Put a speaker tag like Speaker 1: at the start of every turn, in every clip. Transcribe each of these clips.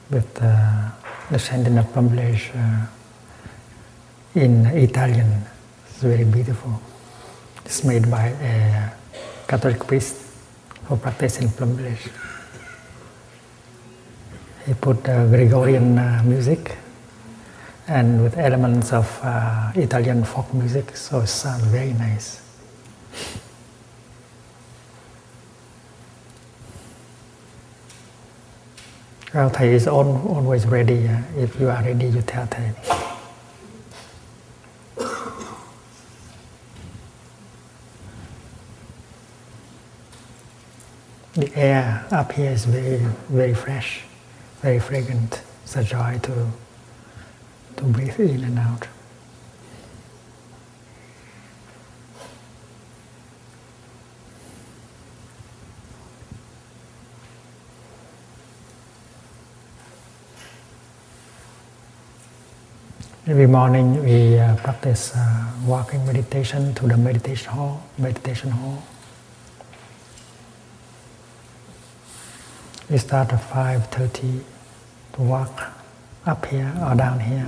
Speaker 1: with the chanting of Plumblish in Italian. It's very beautiful. It's made by a Catholic priest who practices in Plumblish. He put Gregorian music and with elements of Italian folk music, so it sounds very nice. Well, Thầy is always ready. If you are ready, you tell Thầy. The air up here is very, very fresh, very fragrant. It's a joy to breathe in and out. Every morning we practice walking meditation to the meditation hall. We start at 5:30 to walk up here or down here.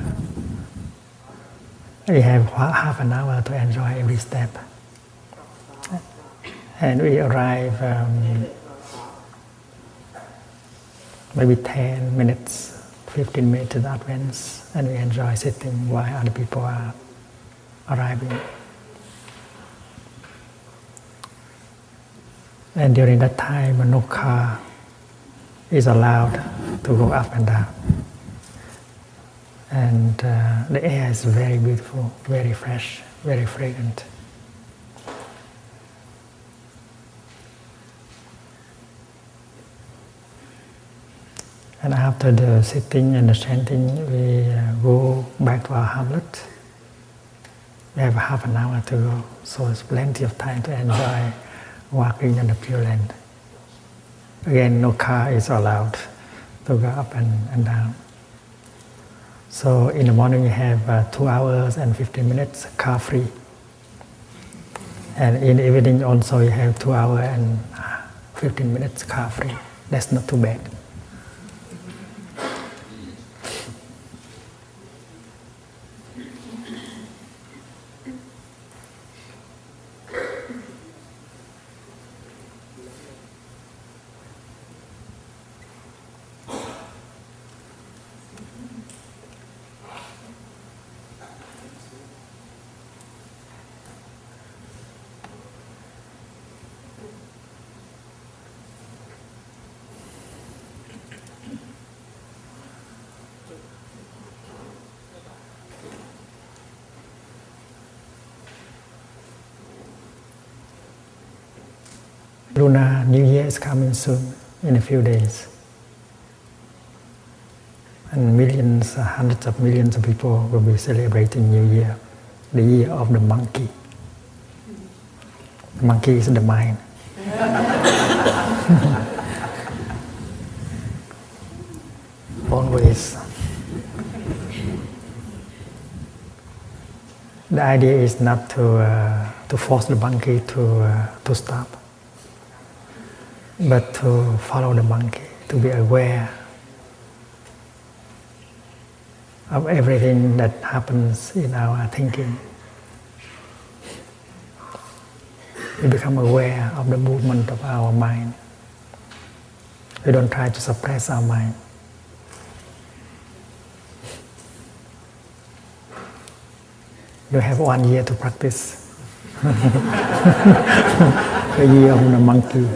Speaker 1: We have half an hour to enjoy every step. And we arrive maybe 10 minutes, 15 minutes in advance, and we enjoy sitting while other people are arriving. And during that time, no car is allowed to go up and down. And the air is very beautiful, very fresh, very fragrant. And after the sitting and the chanting, we go back to our hamlet. We have half an hour to go, so it's plenty of time to enjoy walking on the Pure Land. Again, no car is allowed to go up and down. So in the morning you have 2 hours and 15 minutes car free. And in the evening also you have 2 hours and 15 minutes car free. That's not too bad. Lunar New Year is coming soon, in a few days. And millions, hundreds of millions of people will be celebrating New Year, the year of the monkey. The monkey is the mind. Always. The idea is not to force the monkey to stop, but to follow the monkey, to be aware of everything that happens in our thinking. We become aware of the movement of our mind. We don't try to suppress our mind. You have 1 year to practice. The year of the monkey.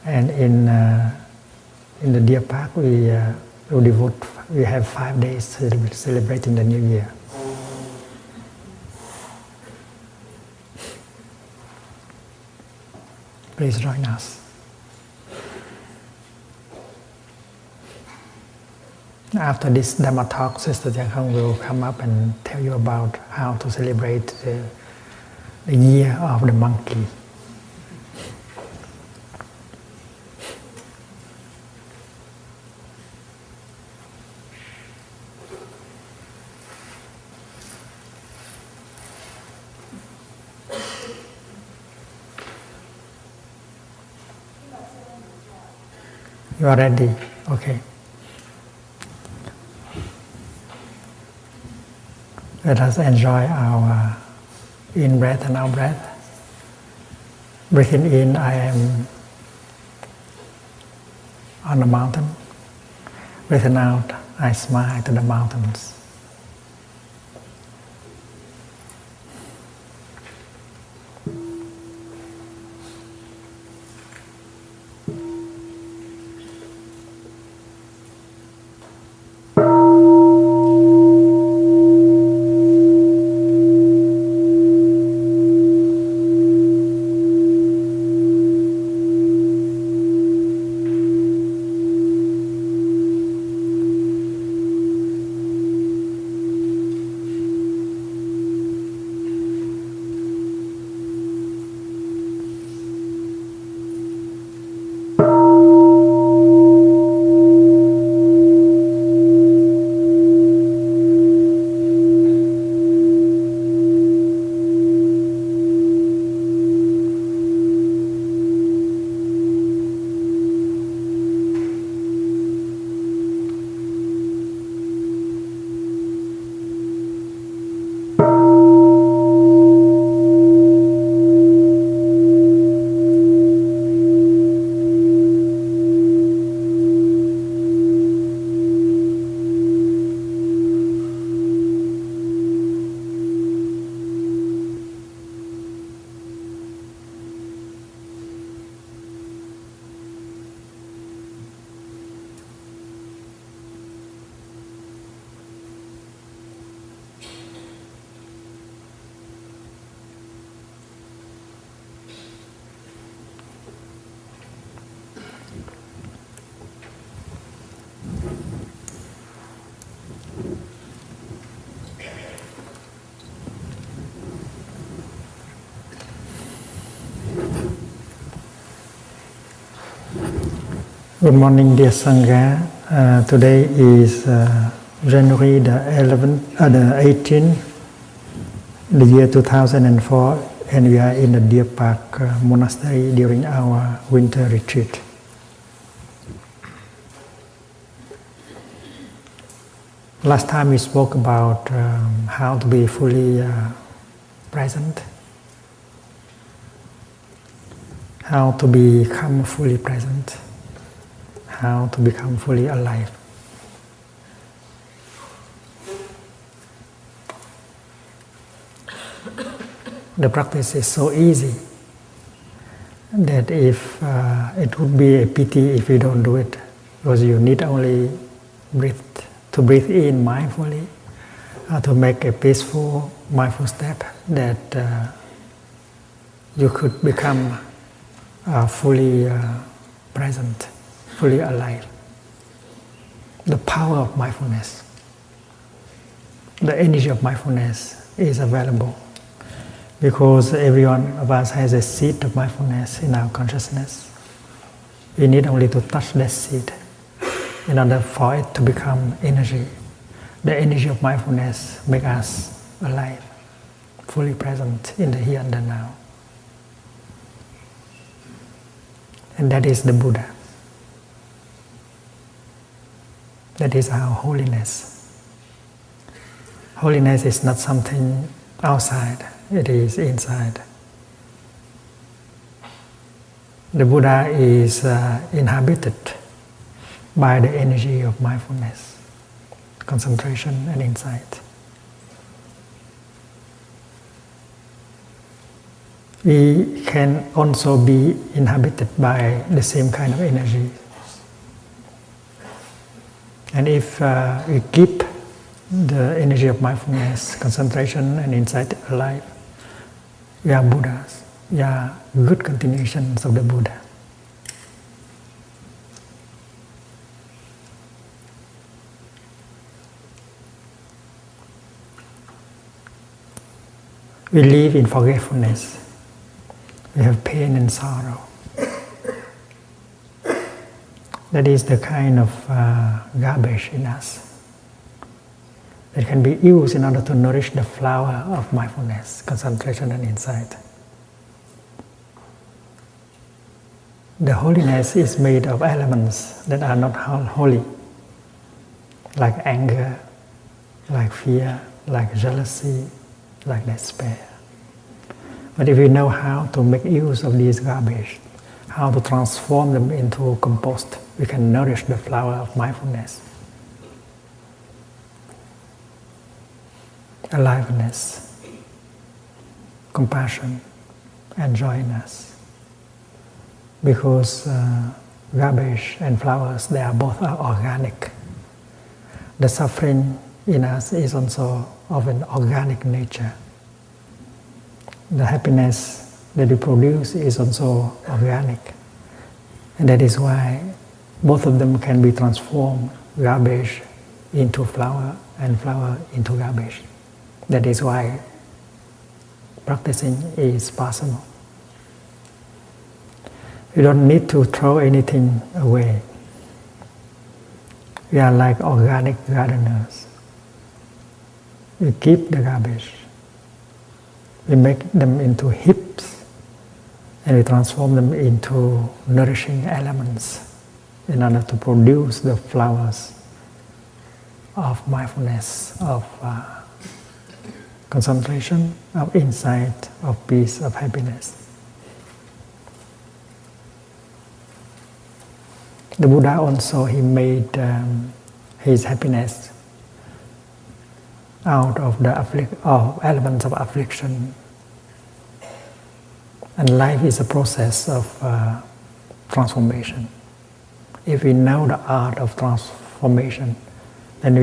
Speaker 1: And in the Deer Park, we have 5 days celebrating the New Year. Please join us. After this Dhamma talk, Sister Hanh will come up and tell you about how to celebrate the year of the monkey. You are ready. Okay. Let us enjoy our in-breath and out-breath. Breathing in, I am on the mountain. Breathing out, I smile to the mountains. Good morning, dear Sangha. Today is January the 18th, the year 2004, and we are in the Deer Park Monastery during our winter retreat. Last time we spoke about how to be fully present, how to become fully present, how to become fully alive. The practice is so easy that if it would be a pity if you don't do it, because you need only breathe in mindfully, to make a peaceful, mindful step that you could become fully present, fully alive. The power of mindfulness, the energy of mindfulness is available because every one of us has a seed of mindfulness in our consciousness. We need only to touch that seed in order for it to become energy. The energy of mindfulness makes us alive, fully present in the here and the now. And that is the Buddha. That is our holiness. Holiness is not something outside, it is inside. The Buddha is inhabited by the energy of mindfulness, concentration and insight. We can also be inhabited by the same kind of energy. And if we keep the energy of mindfulness, concentration and insight alive, we are Buddhas. We are good continuations of the Buddha. We live in forgetfulness. We have pain and sorrow. That is the kind of garbage in us that can be used in order to nourish the flower of mindfulness, concentration and insight. the holiness is made of elements that are not holy, like anger, like fear, like jealousy, like despair. But if we know how to make use of these garbage, how to transform them into compost, we can nourish the flower of mindfulness, aliveness, compassion, and joy in us. Because garbage and flowers, they are both organic. The suffering in us is also of an organic nature. The happiness that we produce is also organic. And that is why both of them can be transformed, garbage into flower and flower into garbage. That is why practicing is possible. You don't need to throw anything away. We are like organic gardeners. We keep the garbage. We make them into heaps and we transform them into nourishing elements in order to produce the flowers of mindfulness, of concentration, of insight, of peace, of happiness. The Buddha also, he made his happiness out of the elements of affliction. And life is a process of transformation. If we know the art of transformation, then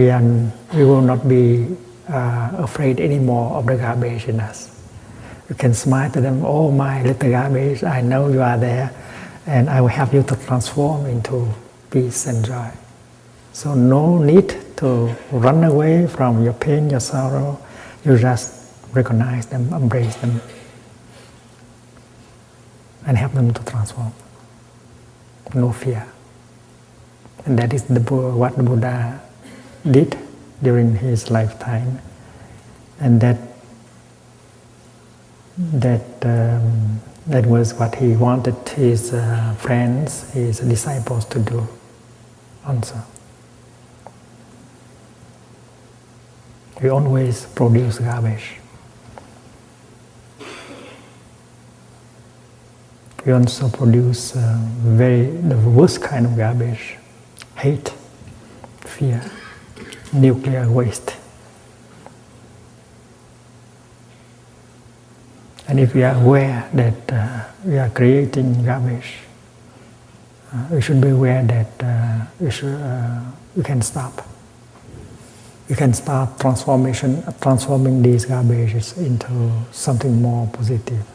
Speaker 1: we will not be afraid anymore of the garbage in us. You can smile to them, "Oh, my little garbage, I know you are there, and I will help you to transform into peace and joy." So no need to run away from your pain, your sorrow. You just recognize them, embrace them, and help them to transform. No fear. And that is what the Buddha did during his lifetime. And that was what he wanted his friends, his disciples to do also. We always produce garbage. We also produce the worst kind of garbage: hate, fear, nuclear waste. And if we are aware that we are creating garbage, we should be aware that we can stop. We can start transforming these garbages into something more positive.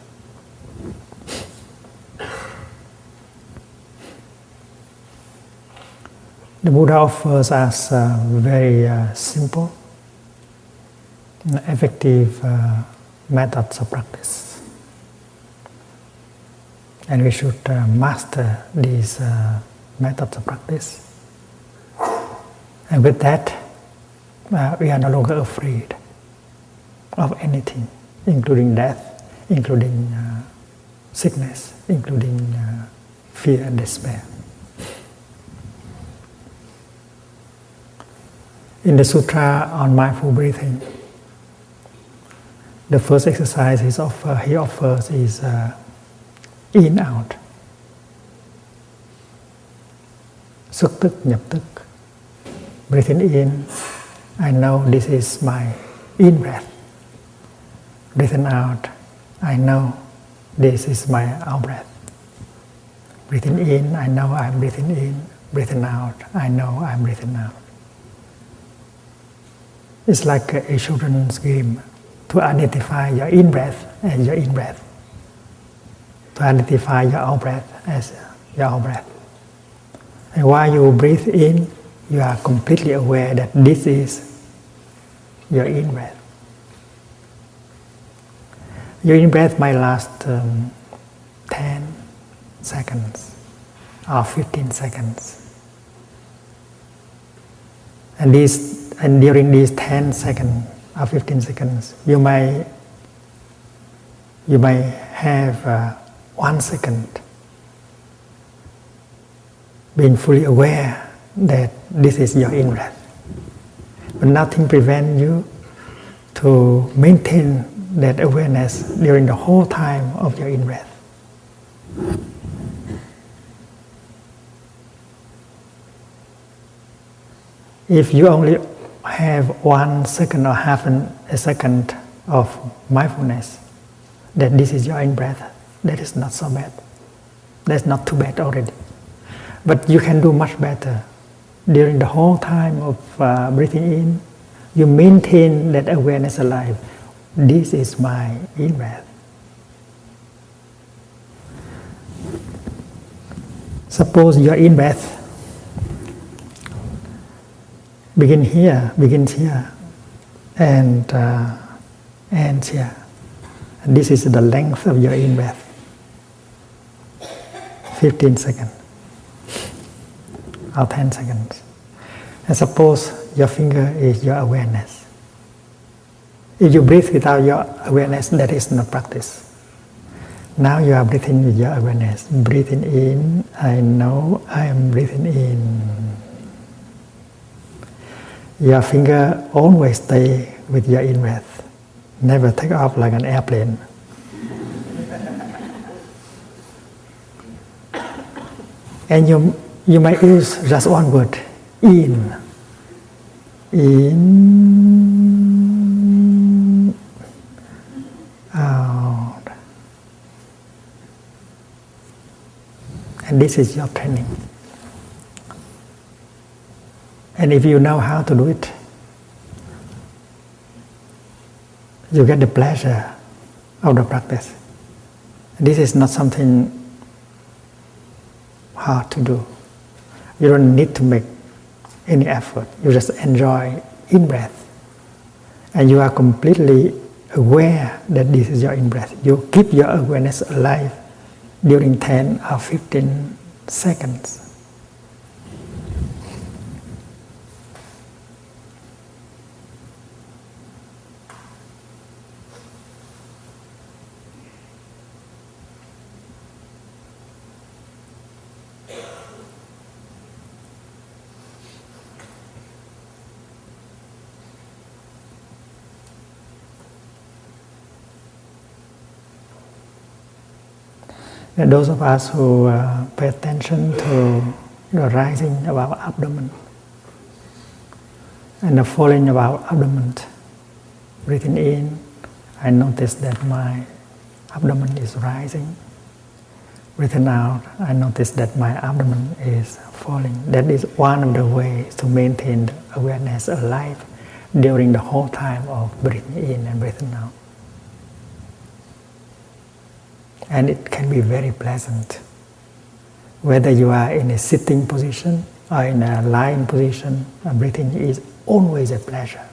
Speaker 1: The Buddha offers us very simple, effective methods of practice. And we should master these methods of practice. And with that, we are no longer afraid of anything, including death, including sickness, including fear and despair. In the Sutra on Mindful Breathing, the first exercise he offers is in-out. Xuất tức, nhập tức. Breathing in, I know this is my in breath. Breathing out, I know this is my out breath. Breathing in, I know I'm breathing in. Breathing out, I know I'm breathing out. It's like a children's game to identify your in breath as your in breath, to identify your out breath as your out breath. And while you breathe in, you are completely aware that this is your in breath. Your in breath might last 10 seconds or 15 seconds. And during these 10 seconds or 15 seconds, you may have 1 second being fully aware that this is your in-breath. But nothing prevents you to maintain that awareness during the whole time of your in-breath. If you only have 1 second or half a second of mindfulness, that this is your in-breath, that is not so bad. That's not too bad already. But you can do much better. During the whole time of breathing in, you maintain that awareness alive. This is my in-breath. Suppose your in-breath begins here, and ends here. And this is the length of your in-breath. 15 seconds or 10 seconds. And suppose your finger is your awareness. If you breathe without your awareness, that is not practice. Now you are breathing with your awareness. Breathing in, I know I am breathing in. Your finger always stay with your in-breath. Never take off like an airplane. And you might use just one word, in. In, out. And this is your training. And if you know how to do it, you get the pleasure of the practice. This is not something hard to do. You don't need to make any effort. You just enjoy in-breath. And you are completely aware that this is your in-breath. You keep your awareness alive during 10 or 15 seconds. And those of us who pay attention to the rising of our abdomen and the falling of our abdomen, breathing in, I notice that my abdomen is rising. Breathing out, I notice that my abdomen is falling. That is one of the ways to maintain the awareness alive during the whole time of breathing in and breathing out. And it can be very pleasant. Whether you are in a sitting position or in a lying position, breathing is always a pleasure.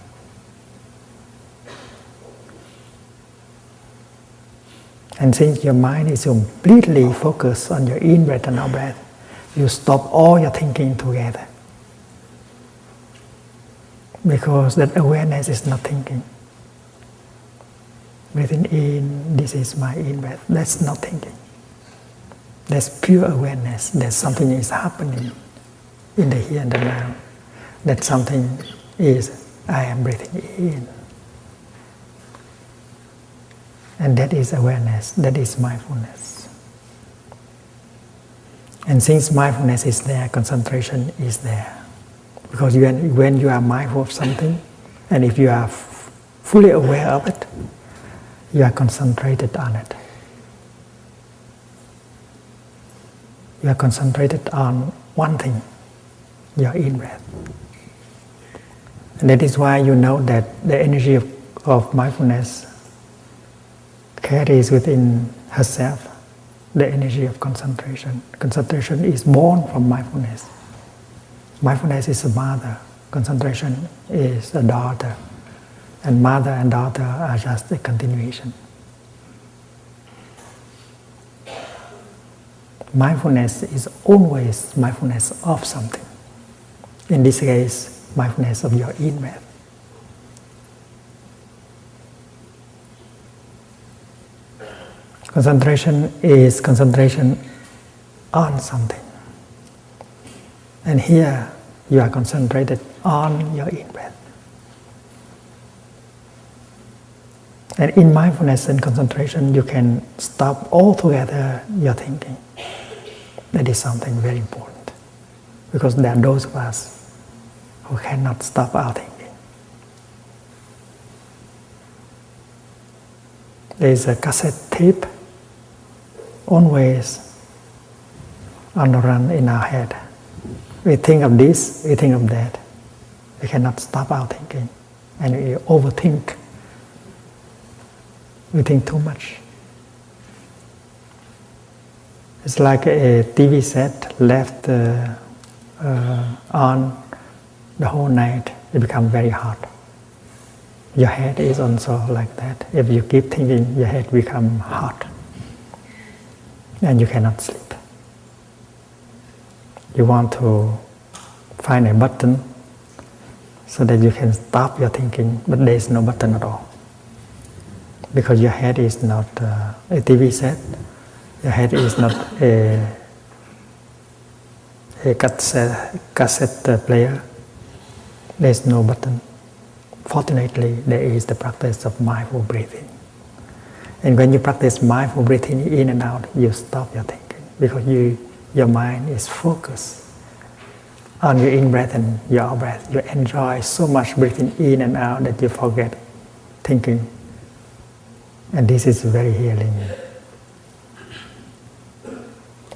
Speaker 1: And since your mind is completely focused on your in-breath and out-breath, you stop all your thinking together. Because that awareness is not thinking. Breathing in, this is my in-breath. That's not thinking. That's pure awareness that something is happening in the here and the now. That something is, I am breathing in. And that is awareness, that is mindfulness. And since mindfulness is there, concentration is there. Because when you are mindful of something, and if you are fully aware of it, you are concentrated on it. You are concentrated on one thing, your in-breath. And that is why you know that the energy of mindfulness carries within herself the energy of concentration. Concentration is born from mindfulness. Mindfulness is a mother, concentration is a daughter. And mother and daughter are just a continuation. Mindfulness is always mindfulness of something. In this case, mindfulness of your in-breath. Concentration is concentration on something. And here you are concentrated on your in-breath. And in mindfulness and concentration, you can stop altogether your thinking. That is something very important. Because there are those of us who cannot stop our thinking. There is a cassette tape always on the run in our head. We think of this, we think of that. We cannot stop our thinking. And we overthink. We think too much. It's like a TV set left on the whole night. It becomes very hot. Your head is also like that. If you keep thinking, your head becomes hot. And you cannot sleep. You want to find a button so that you can stop your thinking, but there is no button at all. Because your head is not a TV set, your head is not a cassette player, there is no button. Fortunately, there is the practice of mindful breathing. And when you practice mindful breathing in and out, you stop your thinking because your mind is focused on your in-breath and your out-breath. You enjoy so much breathing in and out that you forget thinking. And this is very healing.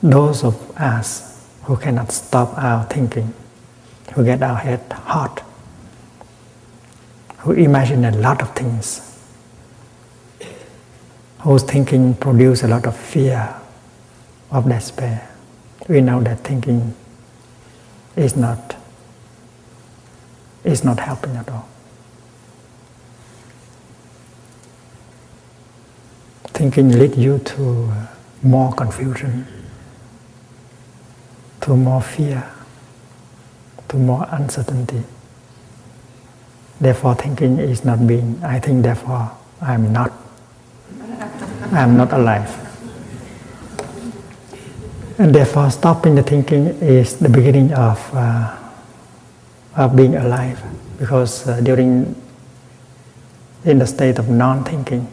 Speaker 1: Those of us who cannot stop our thinking, who get our head hot, who imagine a lot of things, whose thinking produce a lot of fear, of despair, we know that thinking is not helping at all. Thinking leads you to more confusion, to more fear, to more uncertainty. Therefore, thinking is not being. I think, therefore, I am not alive. And therefore, stopping the thinking is the beginning of being alive. Because in the state of non-thinking,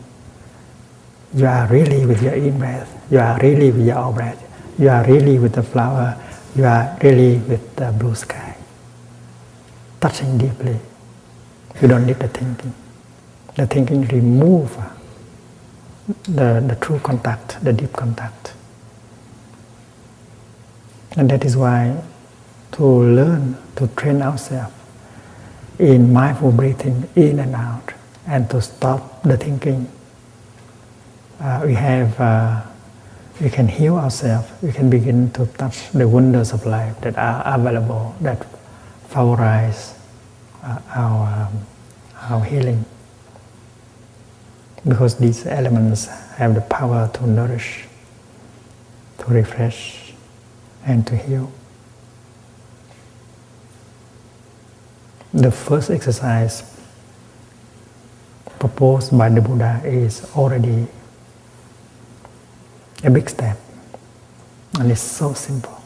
Speaker 1: you are really with your in-breath, you are really with your out-breath, you are really with the flower, you are really with the blue sky. Touching deeply. You don't need the thinking. The thinking removes the true contact, the deep contact. And that is why to learn, to train ourselves in mindful breathing in and out, and to stop the thinking, we can heal ourselves. We can begin to touch the wonders of life that are available, that favorize our healing. Because these elements have the power to nourish, to refresh, and to heal. The first exercise proposed by the Buddha is already a big step, and it's so simple,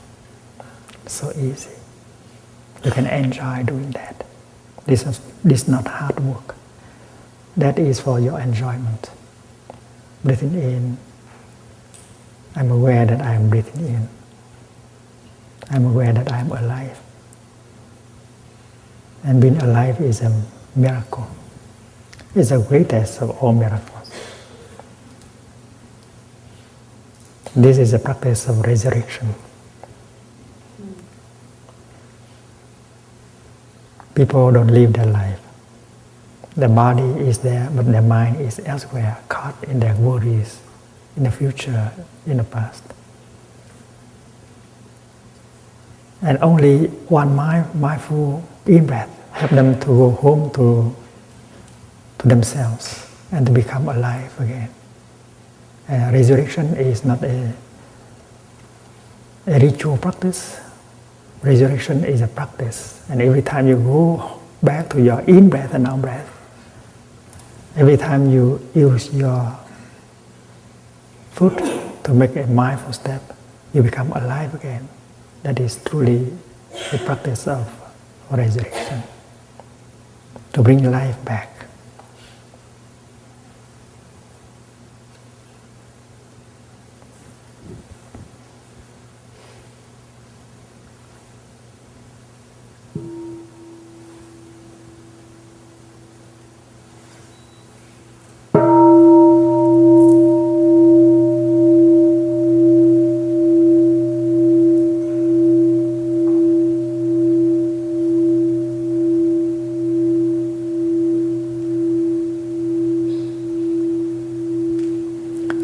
Speaker 1: so easy. You can enjoy doing that. This is not hard work. That is for your enjoyment. Breathing in, I'm aware that I am breathing in. I'm aware that I am alive. And being alive is a miracle. It's the greatest of all miracles. This is a practice of resurrection. People don't live their life. The body is there, but their mind is elsewhere, caught in their worries, in the future, in the past. And only one mindful in-breath helps them to go home to themselves and to become alive again. Resurrection is not a ritual practice. Resurrection is a practice. And every time you go back to your in-breath and out-breath, every time you use your foot to make a mindful step, you become alive again. That is truly the practice of resurrection, to bring life back.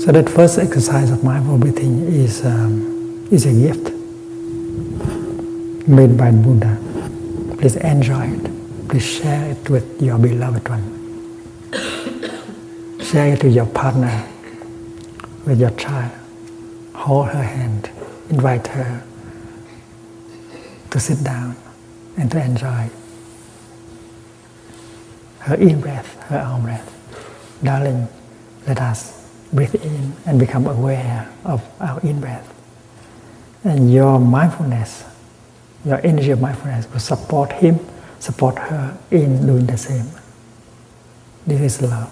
Speaker 1: So that first exercise of mindful breathing is a gift made by Buddha. Please enjoy it. Please share it with your beloved one. Share it with your partner, with your child. Hold her hand. Invite her to sit down and to enjoy her in-breath, her out-breath. Darling, let us breathe in and become aware of our in-breath. And your mindfulness, your energy of mindfulness will support him, support her in doing the same. This is love.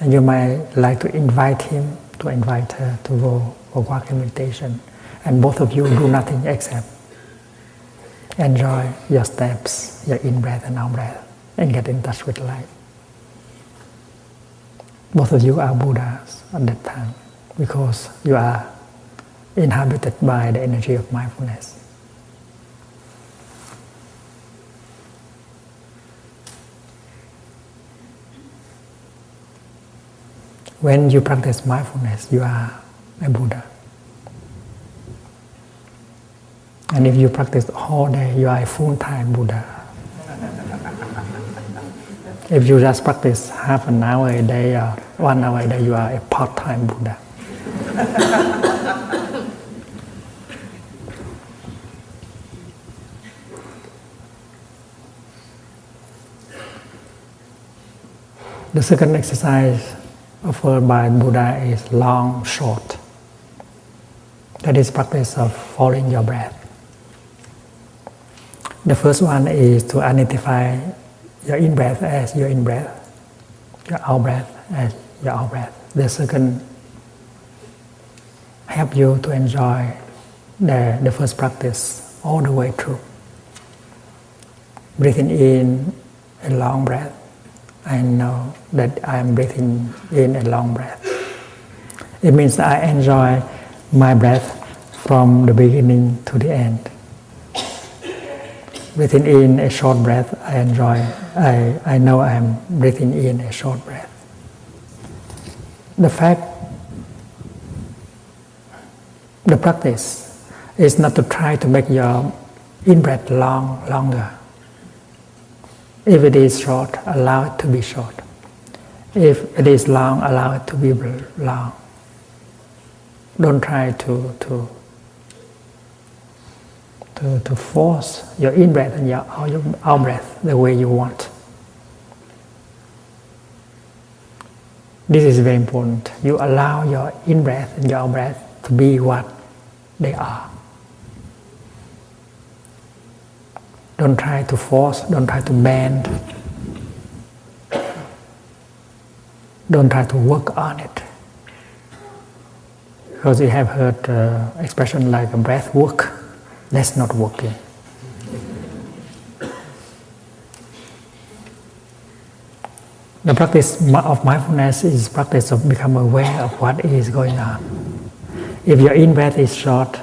Speaker 1: And you might like to invite him, to invite her to go for walking meditation. And both of you do nothing except enjoy your steps, your in-breath and out-breath, and get in touch with life. Both of you are Buddhas at that time because you are inhabited by the energy of mindfulness. When you practice mindfulness, you are a Buddha. And if you practice all day, you are a full-time Buddha. If you just practice half an hour a day or 1 hour a day, you are a part-time Buddha. The second exercise offered by Buddha is long, short. That is practice of following your breath. The first one is to identify your in-breath as your in-breath, your out-breath as your out-breath. The second help you to enjoy the first practice all the way through. Breathing in a long breath, I know that I am breathing in a long breath. It means I enjoy my breath from the beginning to the end. Breathing in a short breath, I know I am breathing in a short breath. The practice is not to try to make your in-breath longer. If it is short, allow it to be short. If it is long, allow it to be long. Don't try to force your in-breath and your out-breath the way you want. This is very important. You allow your in-breath and your out-breath to be what they are. Don't try to force, don't try to bend. Don't try to work on it. Because you have heard expression like a breath work. That's not working. The practice of mindfulness is practice of becoming aware of what is going on. If your in-breath is short,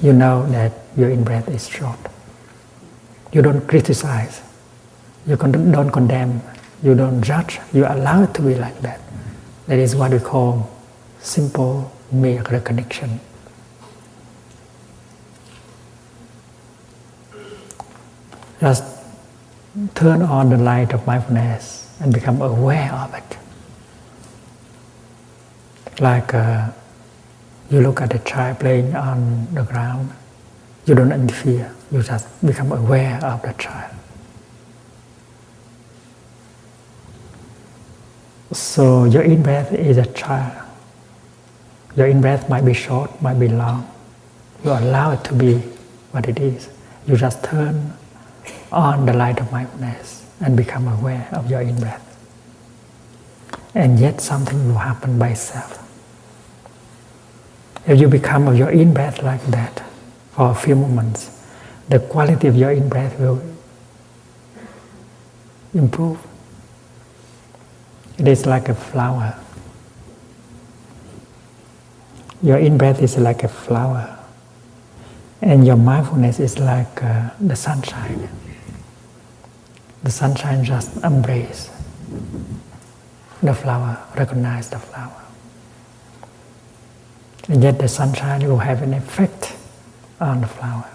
Speaker 1: you know that your in-breath is short. You don't criticize, you don't condemn, you don't judge, you allow it to be like that. That is what we call simple mere recognition. Just turn on the light of mindfulness and become aware of it. Like you look at a child playing on the ground, you don't interfere, you just become aware of the child. So your in-breath is a child. Your in-breath might be short, might be long. You allow it to be what it is. You just turn on the light of mindfulness and become aware of your in-breath. And yet something will happen by itself. If you become of your in-breath like that for a few moments, the quality of your in-breath will improve. It is like a flower. Your in-breath is like a flower. And your mindfulness is like the sunshine. The sunshine just embraces the flower, recognize the flower. And yet the sunshine will have an effect on the flower.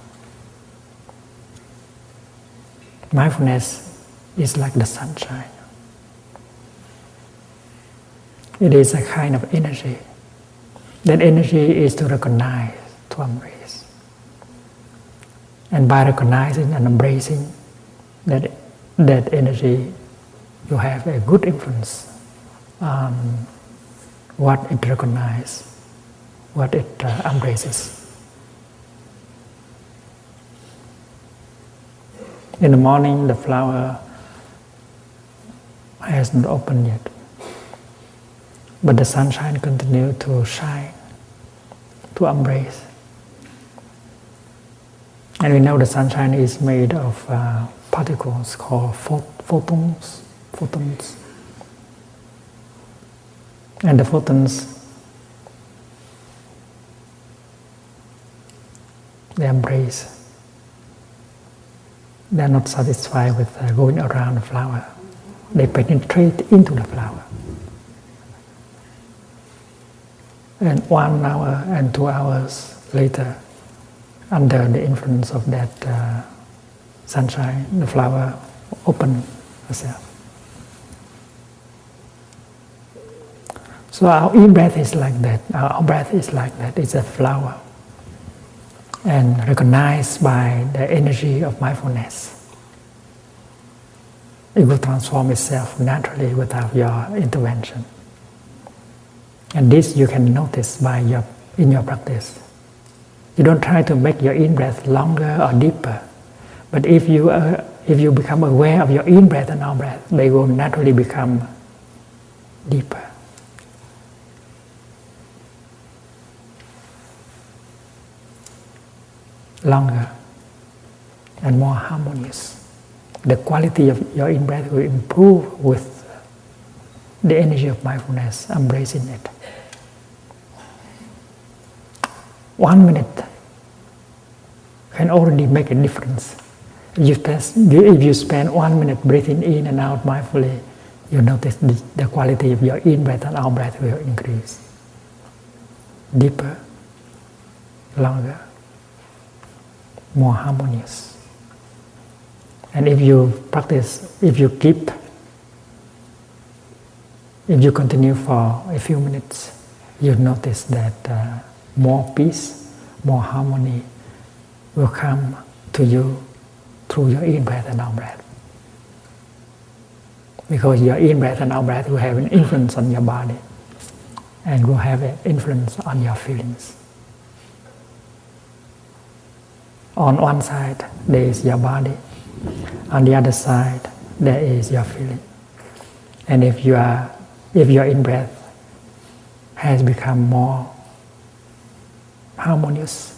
Speaker 1: Mindfulness is like the sunshine. It is a kind of energy. That energy is to recognize, to embrace. And by recognizing and embracing that energy, you have a good influence on what it recognizes, what it embraces. In the morning, the flower has not opened yet, but the sunshine continues to shine, to embrace. And we know the sunshine is made of particles called photons. And the photons, they embrace. They are not satisfied with going around the flower. They penetrate into the flower. And 1 hour and 2 hours later, under the influence of that sunshine, the flower opens herself. So our in-breath is like that. Our breath is like that. It's a flower. And recognized by the energy of mindfulness, it will transform itself naturally without your intervention. And this you can notice in your practice. You don't try to make your in-breath longer or deeper, but if you become aware of your in-breath and out-breath, they will naturally become deeper. Longer and more harmonious. The quality of your in-breath will improve with the energy of mindfulness, embracing it. 1 minute can already make a difference. If you spend 1 minute breathing in and out mindfully, you notice the quality of your in-breath and out-breath will increase. Deeper, longer, more harmonious. And if you practice, if you continue for a few minutes, you notice that more peace, more harmony will come to you through your in-breath and out-breath. Because your in-breath and out-breath will have an influence on your body and will have an influence on your feelings. On one side, there is your body. On the other side, there is your feeling. And if your in-breath has become more harmonious,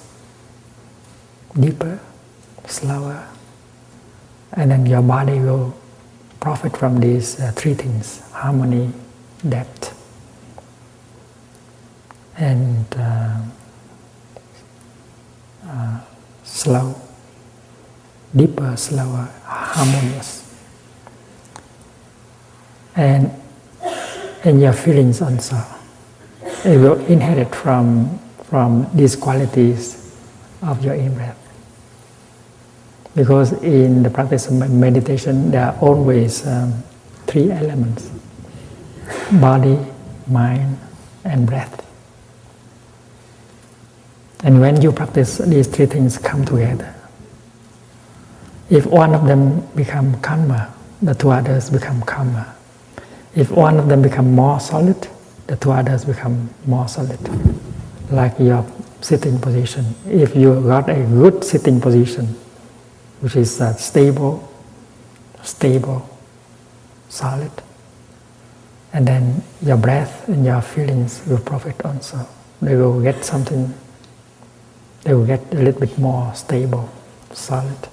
Speaker 1: deeper, slower, and then your body will profit from these 3 things: harmony, depth, and slow, deeper, slower, harmonious. And in your feelings also, it will inherit from these qualities of your in-breath. Because in the practice of meditation, there are always 3 elements: body, mind, and breath. And when you practice, these 3 things come together. If one of them becomes calmer, the 2 others become calmer. If one of them becomes more solid, the 2 others become more solid. Like your sitting position. If you got a good sitting position, which is stable, solid, and then your breath and your feelings will profit also. They will get something, they will get a little bit more stable, solid.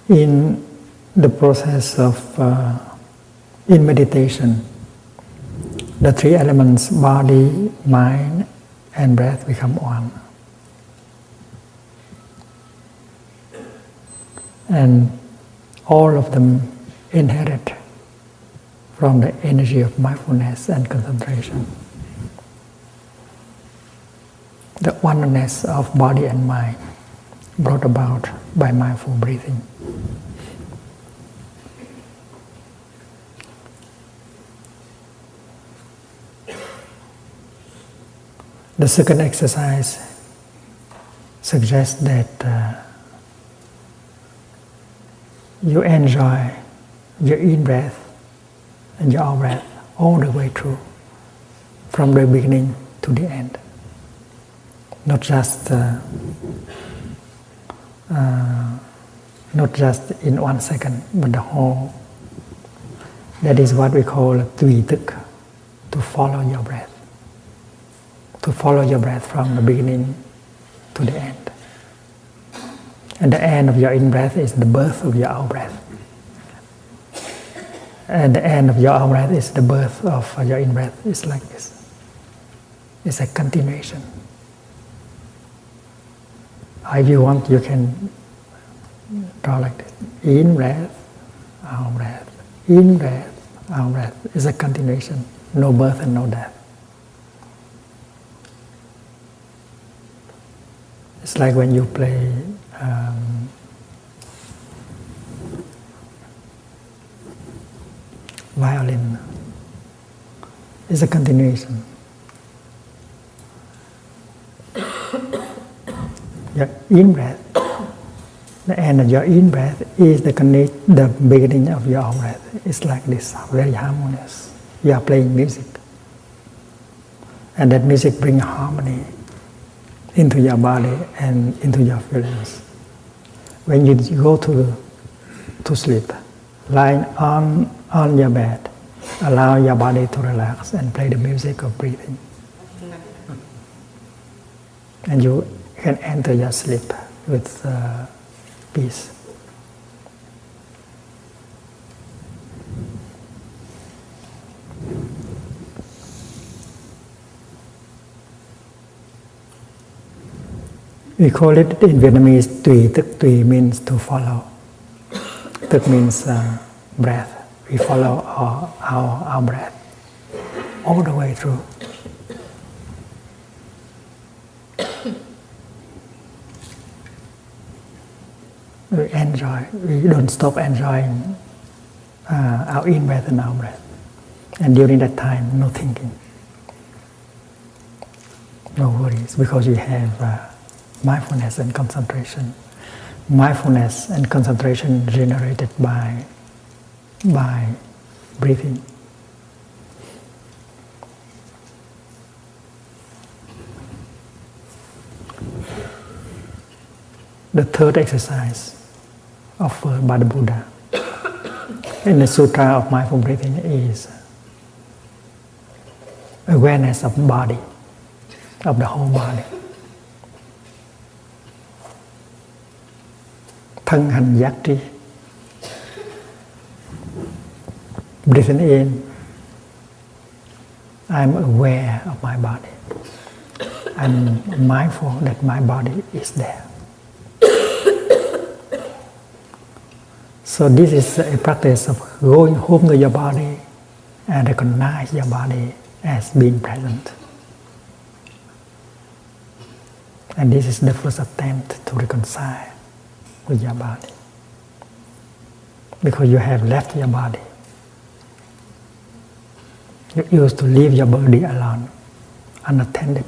Speaker 1: In the process of in meditation, the three elements, body, mind, and breath, become one. And all of them inherit from the energy of mindfulness and concentration. The oneness of body and mind brought about by mindful breathing. The second exercise suggests that you enjoy your in-breath and your out-breath all the way through, from the beginning to the end. Not just in 1 second, but the whole. That is what we call Thich, to follow your breath. To follow your breath from the beginning to the end. And the end of your in-breath is the birth of your out-breath. And the end of your out-breath is the birth of your in-breath. It's like this. It's a continuation. If you want, you can draw like this. In-breath, out-breath. In-breath, out-breath. It's a continuation. No birth and no death. It's like when you play violin. It's a continuation. Your in-breath, the end of your in-breath is the beginning of your out-breath. It's like this, very harmonious. You are playing music. And that music brings harmony into your body and into your feelings. When you go to sleep, lying on your bed, allow your body to relax and play the music of breathing. And you can enter your sleep with peace. We call it in Vietnamese Tùy. Tùy means to follow. Thich means breath. We follow our breath all the way through. We enjoy. We don't stop enjoying our in-breath and out-breath. And during that time, no thinking, no worries, because we have mindfulness and concentration. Mindfulness and concentration generated by breathing. The third exercise offered by the Buddha in the Sutra of Mindful Breathing is awareness of body, of the whole body. Thân hành giác tri. Breathing in, I'm aware of my body. I'm mindful that my body is there. So this is a practice of going home to your body and recognize your body as being present. And this is the first attempt to reconcile with your body, because you have left your body. You used to leave your body alone, unattended.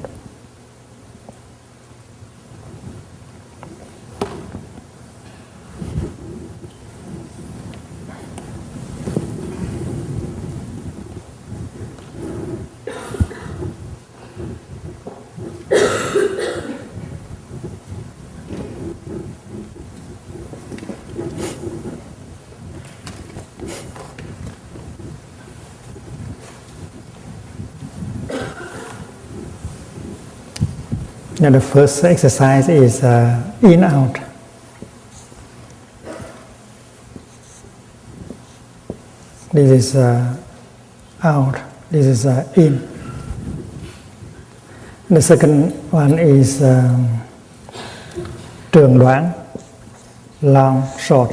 Speaker 1: Now the first exercise is in out. This is out. This is in. The second one is trường đoạn, long, short.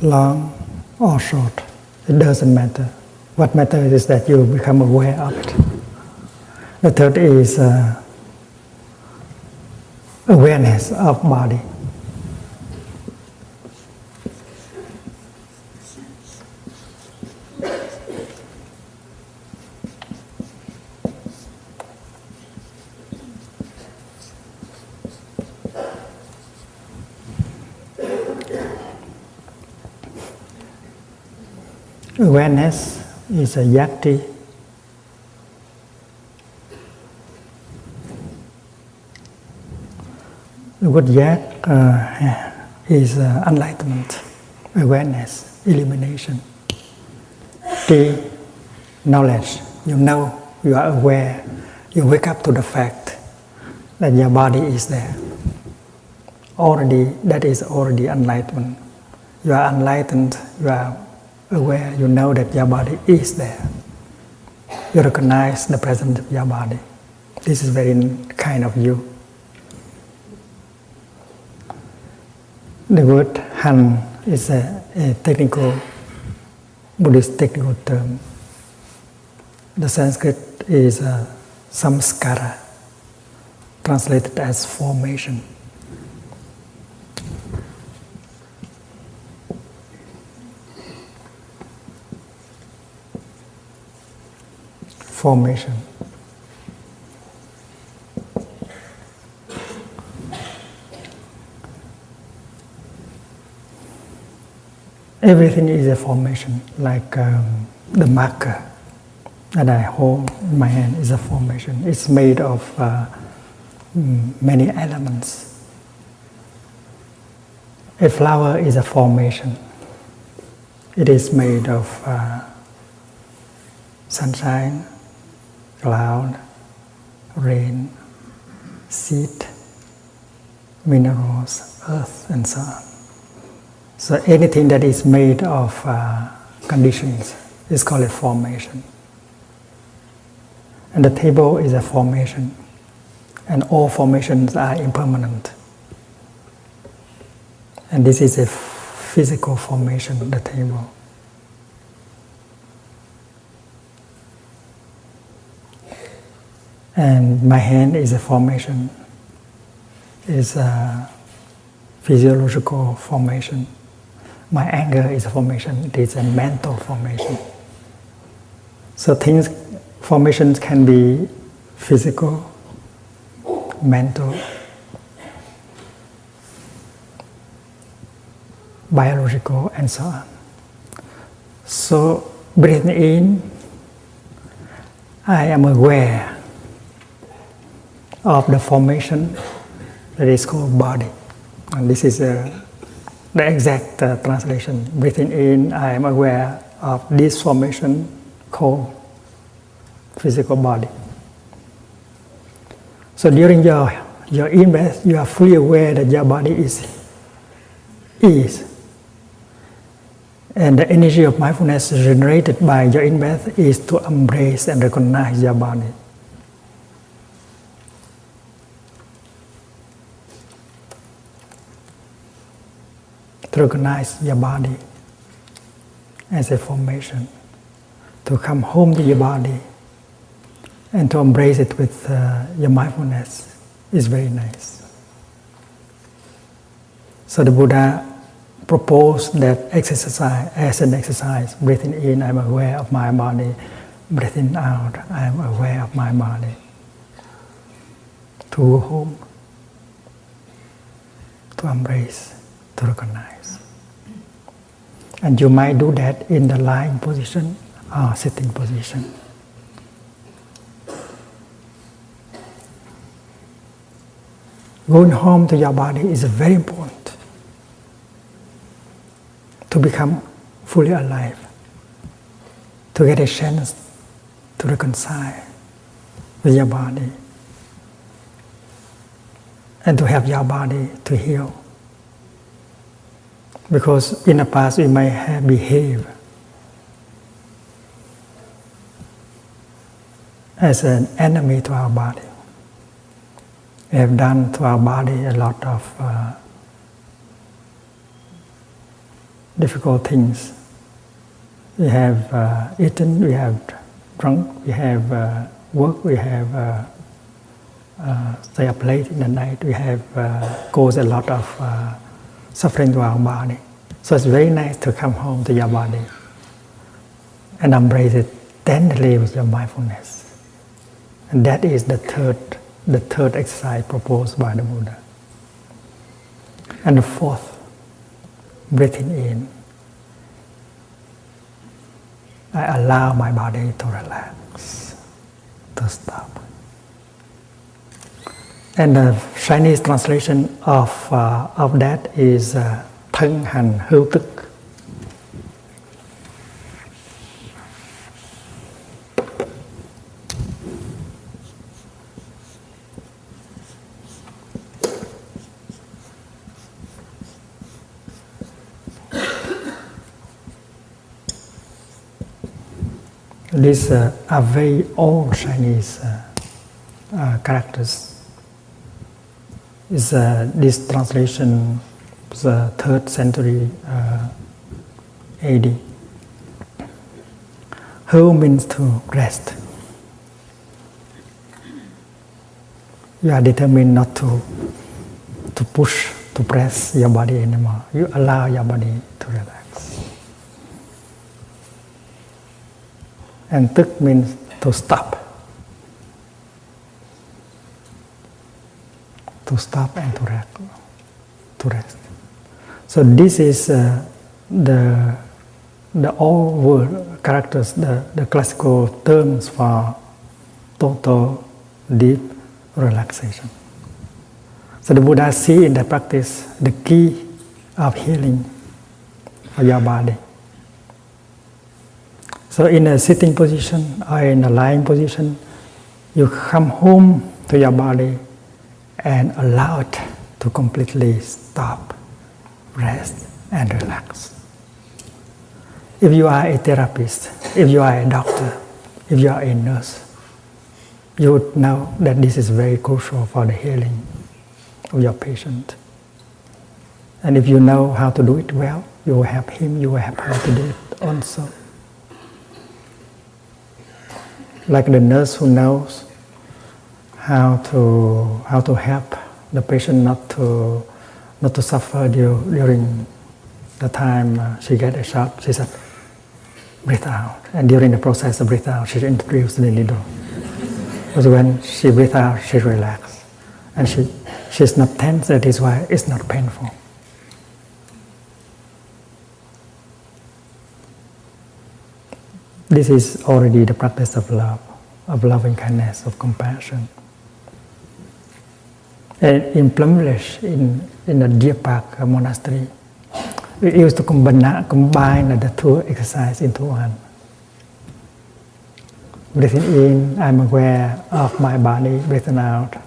Speaker 1: Long or short, it doesn't matter. What matters is that you become aware of it. The third is awareness of body. Awareness is a yakti. The word yak is enlightenment, awareness, illumination. Ti, knowledge. You know, you are aware. You wake up to the fact that your body is there. Already, that is already enlightenment. You are enlightened, you are aware, you know that your body is there. You recognize the presence of your body. This is very kind of you. The word Hanh is a technical, Buddhist technical term. The Sanskrit is samskara, translated as formation. Formation. Everything is a formation, like the marker that I hold in my hand is a formation. It's made of many elements. A flower is a formation. It is made of sunshine, cloud, rain, seed, minerals, earth, and so on. So anything that is made of conditions is called a formation. And the table is a formation. And all formations are impermanent. And this is a physical formation, the table. And my hand is a formation, is a physiological formation. My anger is a formation, it is a mental formation. So formations can be physical, mental, biological, and so on. So breathing in, I am aware of the formation that is called body. And this is the exact translation. Breathing in, I am aware of this formation called physical body. So during your in-breath, you are fully aware that your body is. And the energy of mindfulness generated by your in-breath is to embrace and recognize your body. To recognize your body as a formation, to come home to your body and to embrace it with your mindfulness is very nice. So the Buddha proposed that exercise as an exercise. Breathing in, I'm aware of my body. Breathing out, I'm aware of my body. To go home, to embrace, to recognize. And you might do that in the lying position or sitting position. Going home to your body is very important. to become fully alive, to get a chance to reconcile with your body, and to help your body to heal. Because in the past we may have behaved as an enemy to our body. We have done to our body a lot of difficult things. We have eaten, we have drunk, we have worked, we have stay up late in the night, we have caused a lot of suffering to our body. So it's very nice to come home to your body and embrace it tenderly with your mindfulness. And that is the third exercise proposed by the Buddha. And the fourth, breathing in. I allow my body to relax, to stop. And the Chinese translation of that is thân hành hữu tức. These are very old Chinese characters. This translation was 3rd century AD. Hữu means to rest. You are determined not to push, to press your body anymore. You allow your body to relax. And tức means to stop. To stop and to rest. So this is the old word characters, the classical terms for total deep relaxation. So the Buddha see in the practice the key of healing for your body. So in a sitting position or in a lying position, you come home to your body and allow it to completely stop, rest, and relax. If you are a therapist, if you are a doctor, if you are a nurse, you would know that this is very crucial for the healing of your patient. And if you know how to do it well, you will help him, you will help her to do it also. Like the nurse who knows how to help the patient not to suffer during the time she get a shot. She said, breathe out. And during the process of breathe out, she introduced the needle. Because when she breathes out, she relaxes. And she's not tense, that is why it's not painful. This is already the practice of love, of loving kindness, of compassion. And in Plum Village, in the Deer Park monastery, we used to combine the two exercises into one. Breathing in, I'm aware of my body. Breathing out,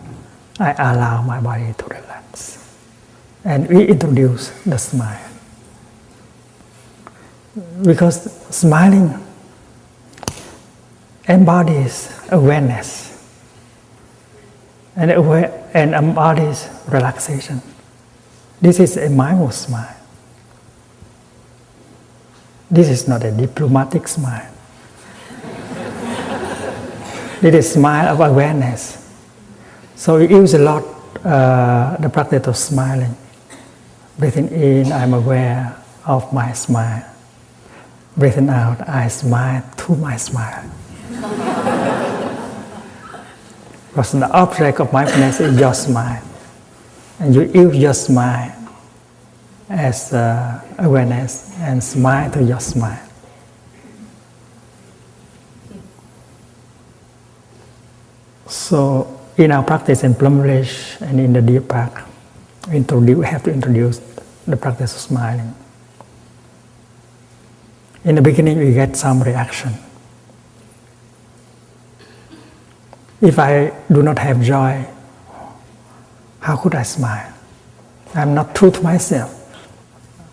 Speaker 1: I allow my body to relax. And we introduce the smile. Because smiling embodies awareness and embodies relaxation. This is a mindful smile. This is not a diplomatic smile. It is a smile of awareness. So we use a lot the practice of smiling. Breathing in, I'm aware of my smile. Breathing out, I smile to my smile. Because the object of mindfulness is your smile. And you use your smile as awareness and smile to your smile. So in our practice in Plum Village and in the Deer Park, we have to introduce the practice of smiling. In the beginning, we get some reaction. If I do not have joy, how could I smile? I'm not true to myself.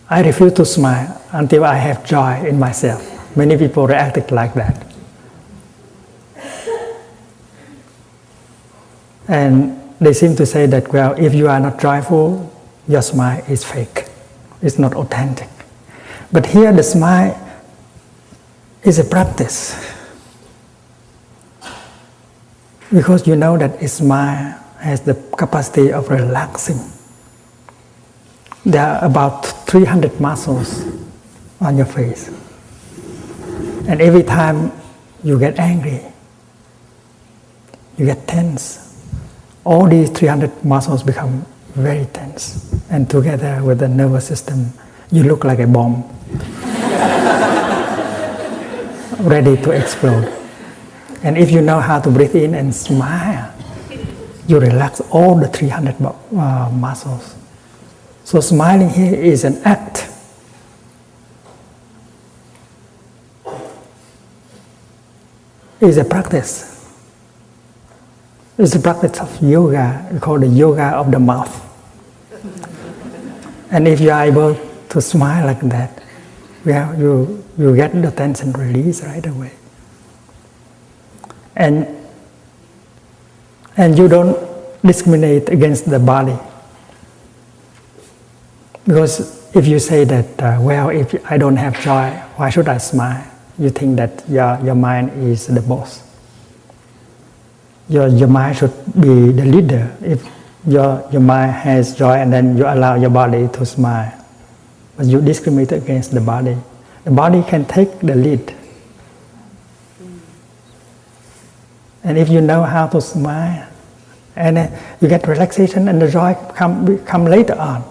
Speaker 1: I refuse to smile until I have joy in myself. Many people reacted like that. And they seem to say that, well, if you are not joyful, your smile is fake. It's not authentic. But here the smile is a practice. Because you know that a smile has the capacity of relaxing. There are about 300 muscles on your face. And every time you get angry, you get tense, all these 300 muscles become very tense. And together with the nervous system, you look like a bomb, ready to explode. And if you know how to breathe in and smile, you relax all the 300 muscles. So smiling here is an act. It's a practice. It's a practice of yoga. We call it the yoga of the mouth. And if you are able to smile like that, well, you get the tension release right away. And you don't discriminate against the body. Because if you say that, well, if I don't have joy, why should I smile? You think that your mind is the boss. Your mind should be the leader. If your mind has joy and then you allow your body to smile, but you discriminate against the body can take the lead. And if you know how to smile, and you get relaxation and the joy come later on.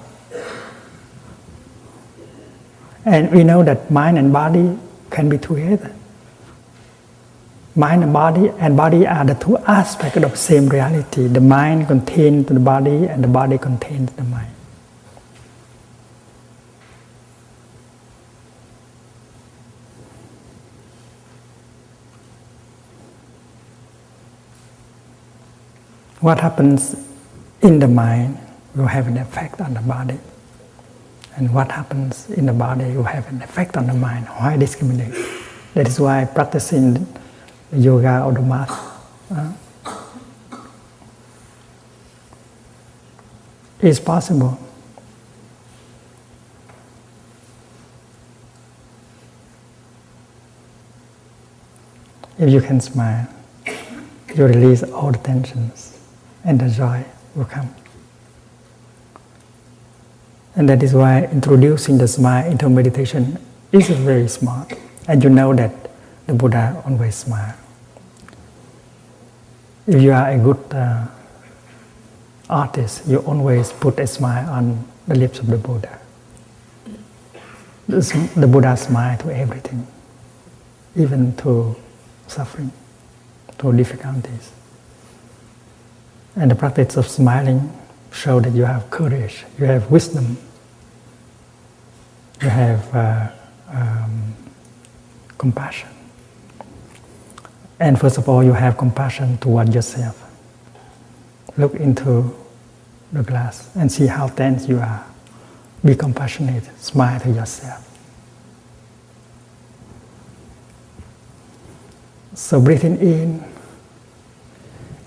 Speaker 1: And we know that mind and body can be together. Mind and body are the two aspects of the same reality. The mind contains the body and the body contains the mind. What happens in the mind will have an effect on the body. And what happens in the body will have an effect on the mind. Why discriminate? That is why practicing the yoga of the mat is possible. If you can smile, you release all the tensions and the joy will come. And that is why introducing the smile into meditation is very smart. And you know that the Buddha always smiles. If you are a good artist, you always put a smile on the lips of the Buddha. The Buddha smiles to everything, even to suffering, to difficulties. And the practice of smiling shows that you have courage, you have wisdom, you have compassion. And first of all, you have compassion toward yourself. Look into the glass and see how tense you are. Be compassionate, smile to yourself. So breathing in,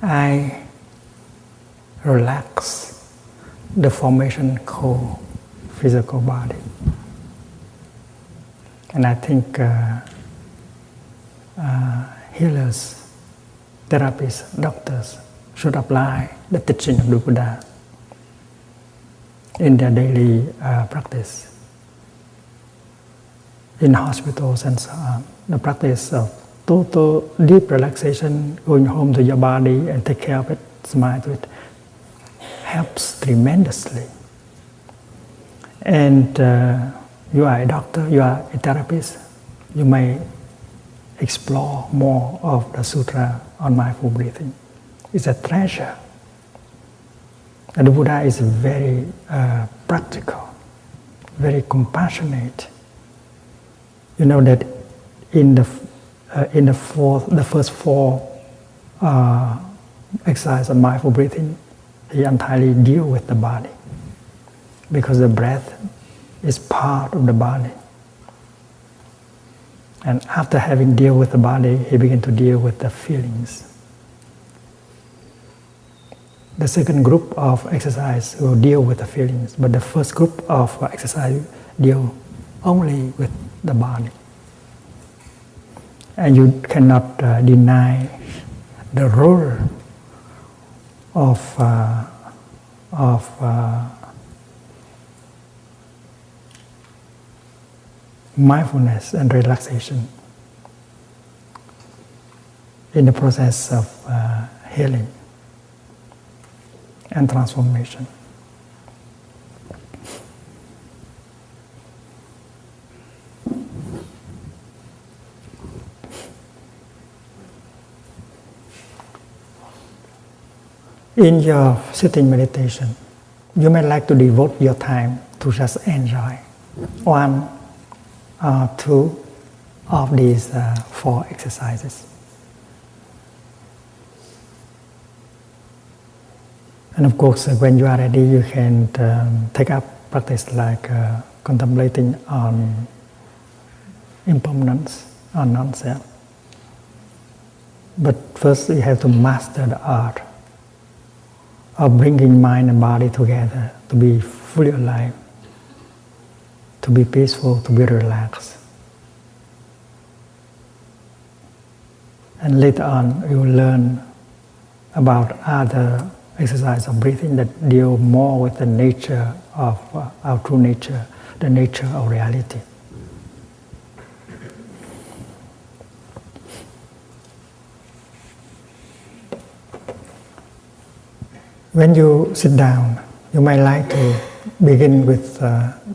Speaker 1: I relax the formation core, physical body. And I think healers, therapists, doctors should apply the teaching of the Buddha in their daily practice. In hospitals and so on, the practice of total deep relaxation, going home to your body and take care of it, smile to it, helps tremendously. And you are a doctor, you are a therapist, you may explore more of the sutra on mindful breathing. It's a treasure. And the Buddha is very practical, very compassionate. You know that in the first four exercise of mindful breathing, he entirely deal with the body, because the breath is part of the body. And after having dealt with the body, he began to deal with the feelings. The second group of exercise will deal with the feelings, but the first group of exercise deal only with the body. And you cannot deny the role of mindfulness and relaxation in the process of healing and transformation. In your sitting meditation, you may like to devote your time to just enjoy one or two of these four exercises. And of course, when you are ready, you can take up practice like contemplating on impermanence, on non-self. But first, you have to master the art of bringing mind and body together to be fully alive, to be peaceful, to be relaxed. And later on, you will learn about other exercise of breathing that deal more with the nature of our true nature, the nature of reality. When you sit down, you might like to begin with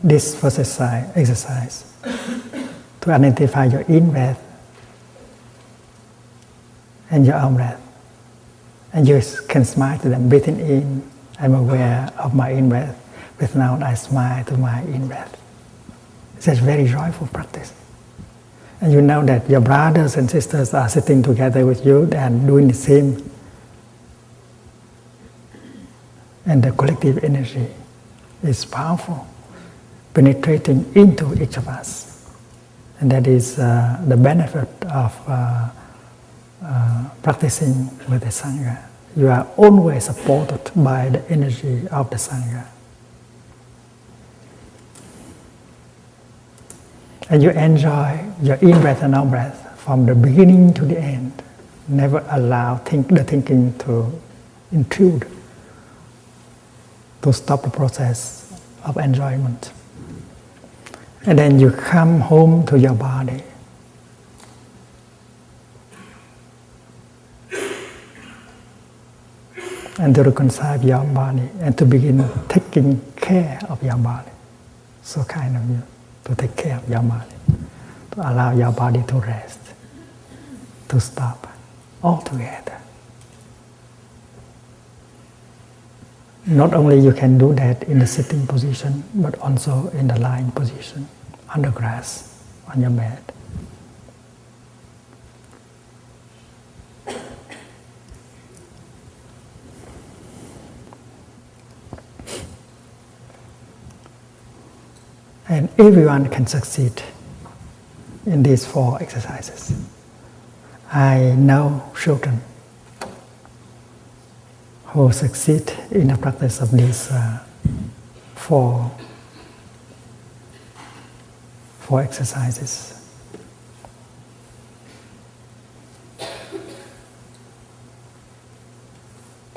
Speaker 1: this first exercise to identify your in-breath and your out-breath. And you can smile to them, breathing in, I'm aware of my in-breath. Breathing out, I smile to my in-breath. It's a very joyful practice. And you know that your brothers and sisters are sitting together with you and doing the same. And the collective energy is powerful, penetrating into each of us. And that is the benefit of practicing with the Sangha. You are always supported by the energy of the Sangha. And you enjoy your in-breath and out-breath from the beginning to the end. Never allow the thinking to intrude, to stop the process of enjoyment. And then you come home to your body. And to reconcile your body and to begin taking care of your body. So kind of you to take care of your body, to allow your body to rest, to stop altogether. Not only you can do that in the sitting position, but also in the lying position, on the grass, on your bed. And everyone can succeed in these four exercises. I know children who succeed in the practice of these four exercises.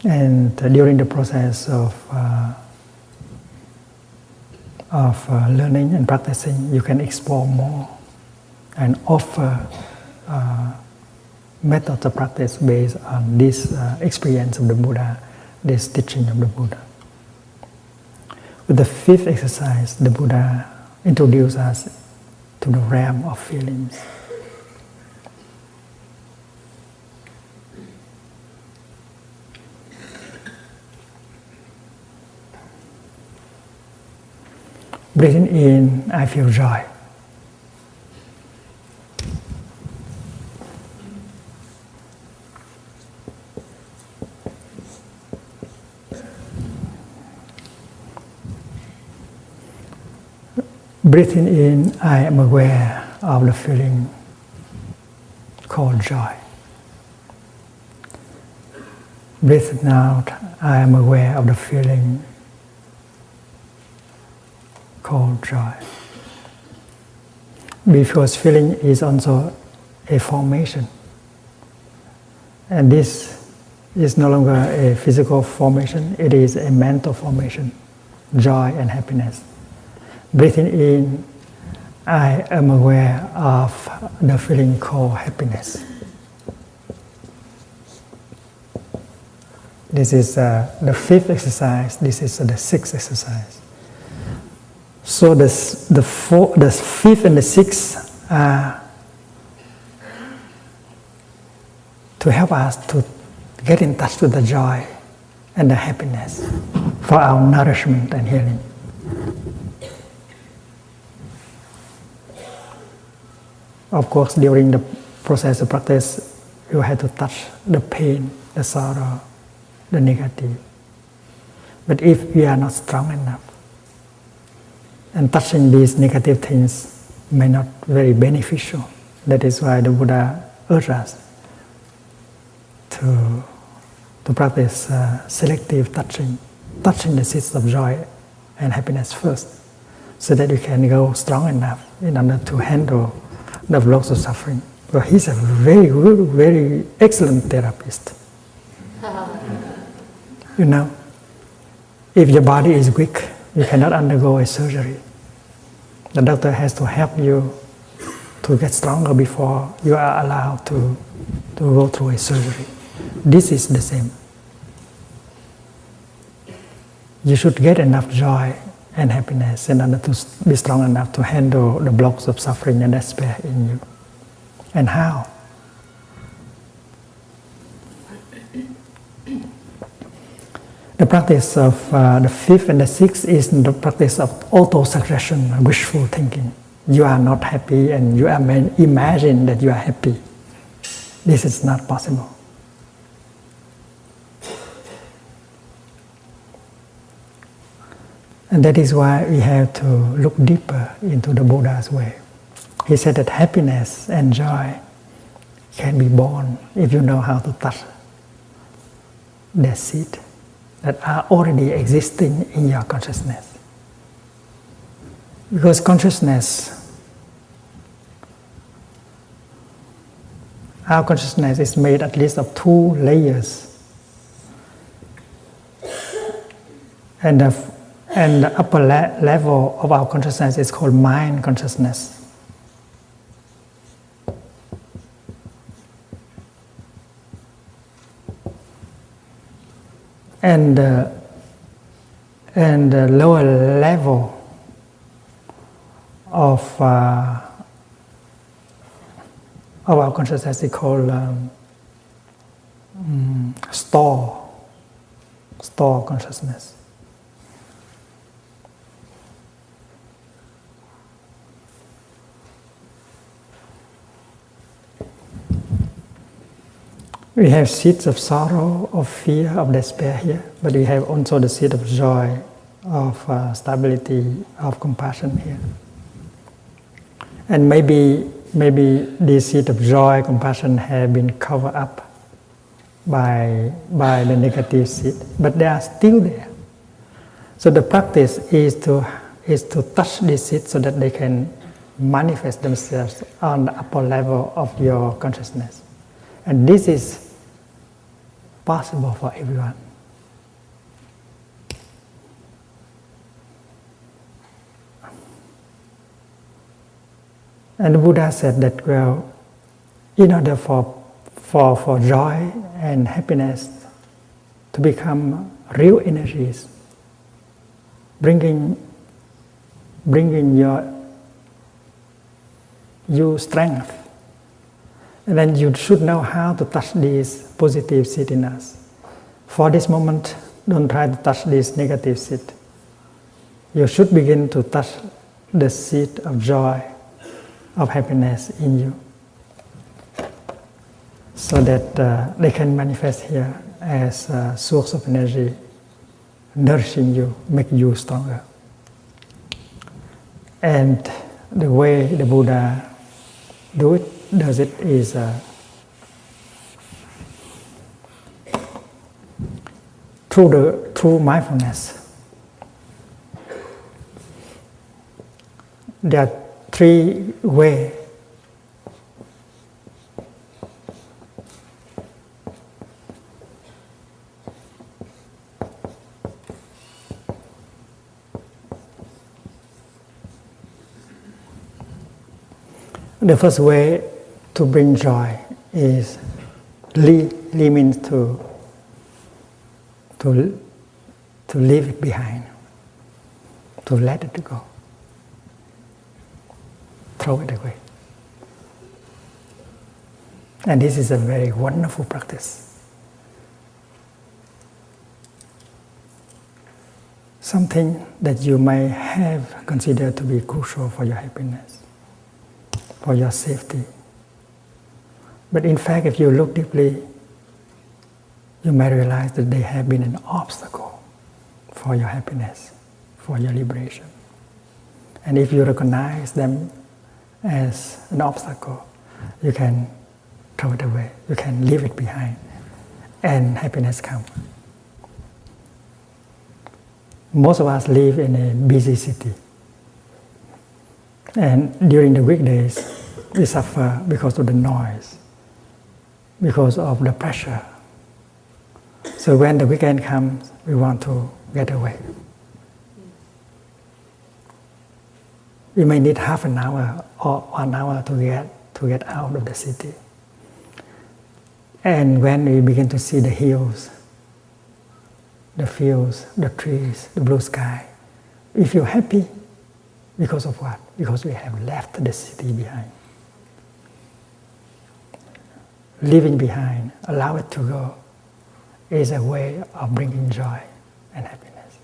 Speaker 1: And during the process of learning and practicing, you can explore more and offer methods of practice based on this experience of the Buddha, this teaching of the Buddha. With the fifth exercise, the Buddha introduced us to the realm of feelings. Breathing in, I feel joy. Breathing in, I am aware of the feeling called joy. Breathing out, I am aware of the feeling called joy. Because feeling is also a formation. And this is no longer a physical formation, it is a mental formation, joy and happiness. Breathing in, I am aware of the feeling called happiness. This is the fifth exercise, this is the sixth exercise. So the fifth and the sixth are to help us to get in touch with the joy and the happiness for our nourishment and healing. Of course, during the process of practice, you have to touch the pain, the sorrow, the negative. But if we are not strong enough, and touching these negative things may not be very beneficial, that is why the Buddha urged us to practice selective touching the seeds of joy and happiness first, so that you can go strong enough in order to handle the blocks of suffering. Well, he's a very good, very excellent therapist. You know, if your body is weak, you cannot undergo a surgery. The doctor has to help you to get stronger before you are allowed to go through a surgery. This is the same. You should get enough joy and happiness in order to be strong enough to handle the blocks of suffering and despair in you. And how? The practice of the fifth and the sixth is the practice of auto-suggestion, wishful thinking. You are not happy and you imagine that you are happy. This is not possible. And that is why we have to look deeper into the Buddha's way. He said that happiness and joy can be born if you know how to touch their seed that are already existing in your consciousness. Because our consciousness is made at least of 2 layers. And the upper level of our consciousness is called mind consciousness. And the lower level of our consciousness is called store consciousness. We have seeds of sorrow, of fear, of despair here, but we have also the seed of joy, of stability, of compassion here. And maybe this seed of joy, compassion have been covered up by the negative seed, but they are still there. So the practice is to touch these seeds so that they can manifest themselves on the upper level of your consciousness. And this is possible for everyone. And the Buddha said that, well, in order for joy and happiness to become real energies, bringing you strength, and then you should know how to touch these positive seed in us. For this moment, don't try to touch this negative seed. You should begin to touch the seed of joy, of happiness in you, so that they can manifest here as a source of energy, nourishing you, make you stronger. And the way the Buddha does it is through mindfulness. There are three ways. The first way to bring joy is li means to leave it behind, to let it go, throw it away. And this is a very wonderful practice. Something that you may have considered to be crucial for your happiness, for your safety. But in fact, if you look deeply, you may realize that they have been an obstacle for your happiness, for your liberation. And if you recognize them as an obstacle, you can throw it away, you can leave it behind, and happiness comes. Most of us live in a busy city. And during the weekdays, we suffer because of the noise, because of the pressure. So when the weekend comes, we want to get away. We may need half an hour or 1 hour to get out of the city. And when we begin to see the hills, the fields, the trees, the blue sky, we feel happy. Because of what? Because we have left the city behind. Leaving behind, allow it to go, is a way of bringing joy and happiness.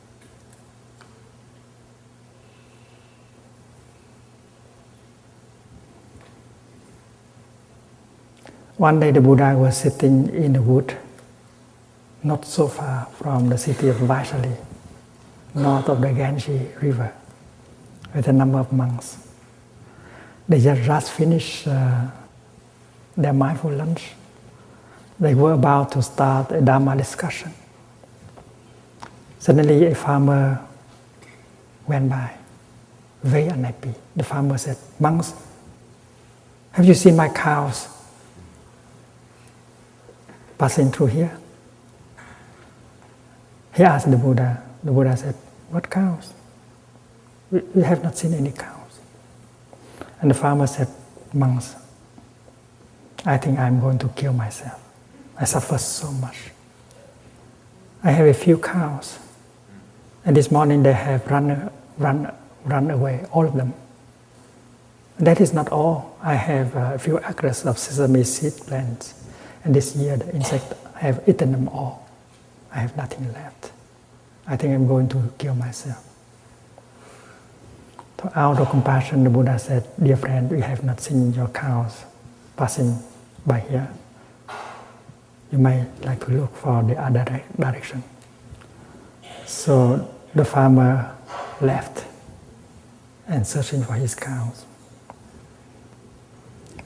Speaker 1: One day the Buddha was sitting in the wood, not so far from the city of Vaishali, north of the Ganges River, with a number of monks. They just finished their mindful lunch. They were about to start a Dharma discussion. Suddenly a farmer went by, very unhappy. The farmer said, "Monks, have you seen my cows passing through here?" He asked the Buddha. The Buddha said, "What cows? We have not seen any cows." And the farmer said, "Monks, I think I'm going to kill myself. I suffer so much. I have a few cows, and this morning they have run away, all of them. That is not all. I have a few acres of sesame seed plants, and this year the insects have eaten them all. I have nothing left. I think I'm going to kill myself." So out of compassion, the Buddha said, "Dear friend, we have not seen your cows passing by here. You might like to look for the other direction." So the farmer left and searching for his cows.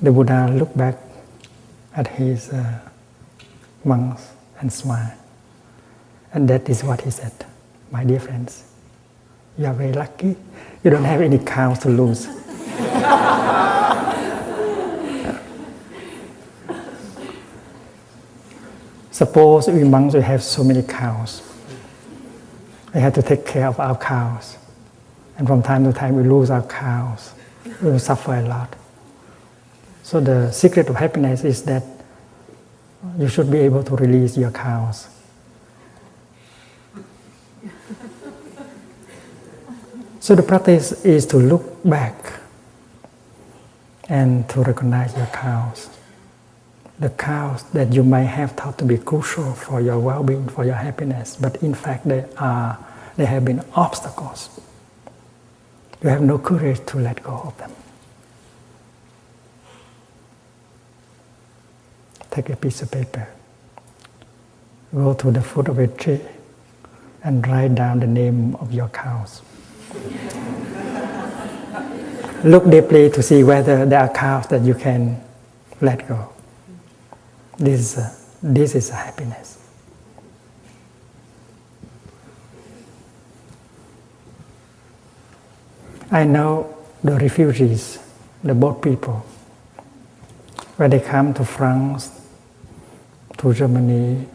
Speaker 1: The Buddha looked back at his monks and smiled. And that is what he said, "My dear friends, you are very lucky. You don't have any cows to lose." Suppose we monks we have so many cows. We have to take care of our cows. And from time to time we lose our cows. We will suffer a lot. So the secret of happiness is that you should be able to release your cows. So the practice is to look back and to recognize your cows. The cows that you may have thought to be crucial for your well-being, for your happiness, but in fact they have been obstacles. You have no courage to let go of them. Take a piece of paper, go to the foot of a tree, and write down the name of your cows. Look deeply to see whether there are cows that you can let go. This is happiness. I know the refugees, the boat people, when they come to France, to Germany,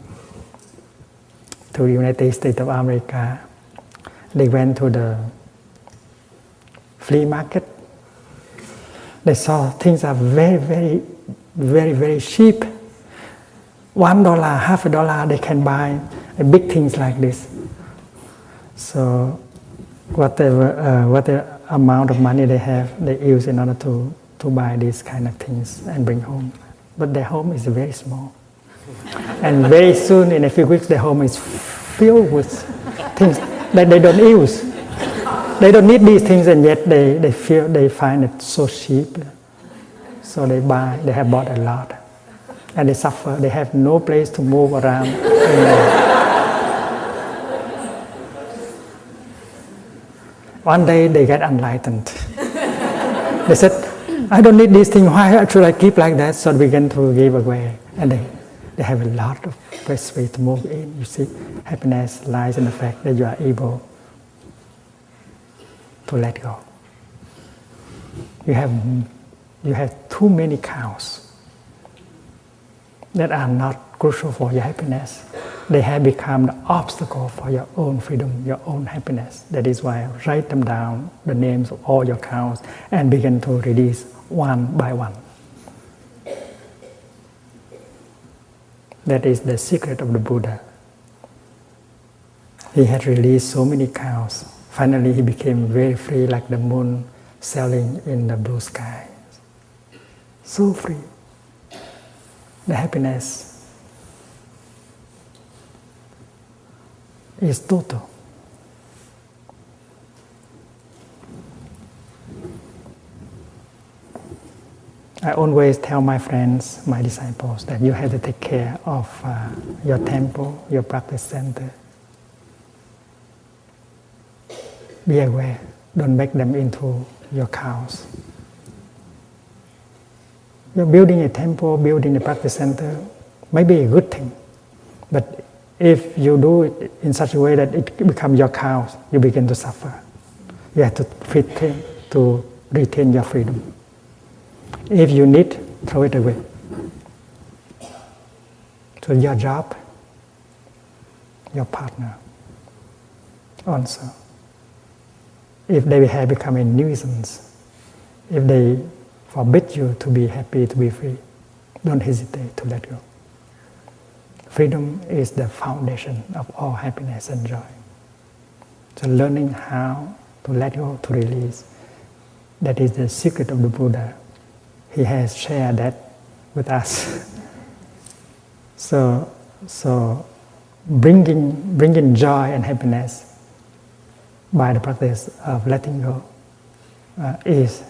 Speaker 1: to the United States of America, they went to the flea market. They saw things are very, very, very, very cheap. $1, $50, they can buy big things like this. So whatever amount of money they have, they use in order to buy these kind of things and bring home. But their home is very small. And very soon, in a few weeks, their home is filled with things that they don't use. They don't need these things, and yet they find it so cheap. So they have bought a lot. And they suffer. They have no place to move around. One day they get enlightened. They said, I don't need these things. Why should I keep like that? So they begin to give away. And they have a lot of space to move in. You see, happiness lies in the fact that you are able to let go. You have too many cows that are not crucial for your happiness. They have become the obstacle for your own freedom, your own happiness. That is why write them down, the names of all your cows, and begin to release one by one. That is the secret of the Buddha. He had released so many cows. Finally, he became very free, like the moon sailing in the blue sky. So free. The happiness is total. I always tell my friends, my disciples, that you have to take care of your temple, your practice center. Be aware. Don't make them into your cows. You're building a temple, building a practice center, may be a good thing. But if you do it in such a way that it becomes your cows, you begin to suffer. You have to feed them to retain your freedom. If you need, throw it away. So your job, your partner, also. If they have become a nuisance, if they forbid you to be happy, to be free, don't hesitate to let go. Freedom is the foundation of all happiness and joy. So learning how to let go, to release, that is the secret of the Buddha. He has shared that with us. So bringing joy and happiness by the practice of letting go is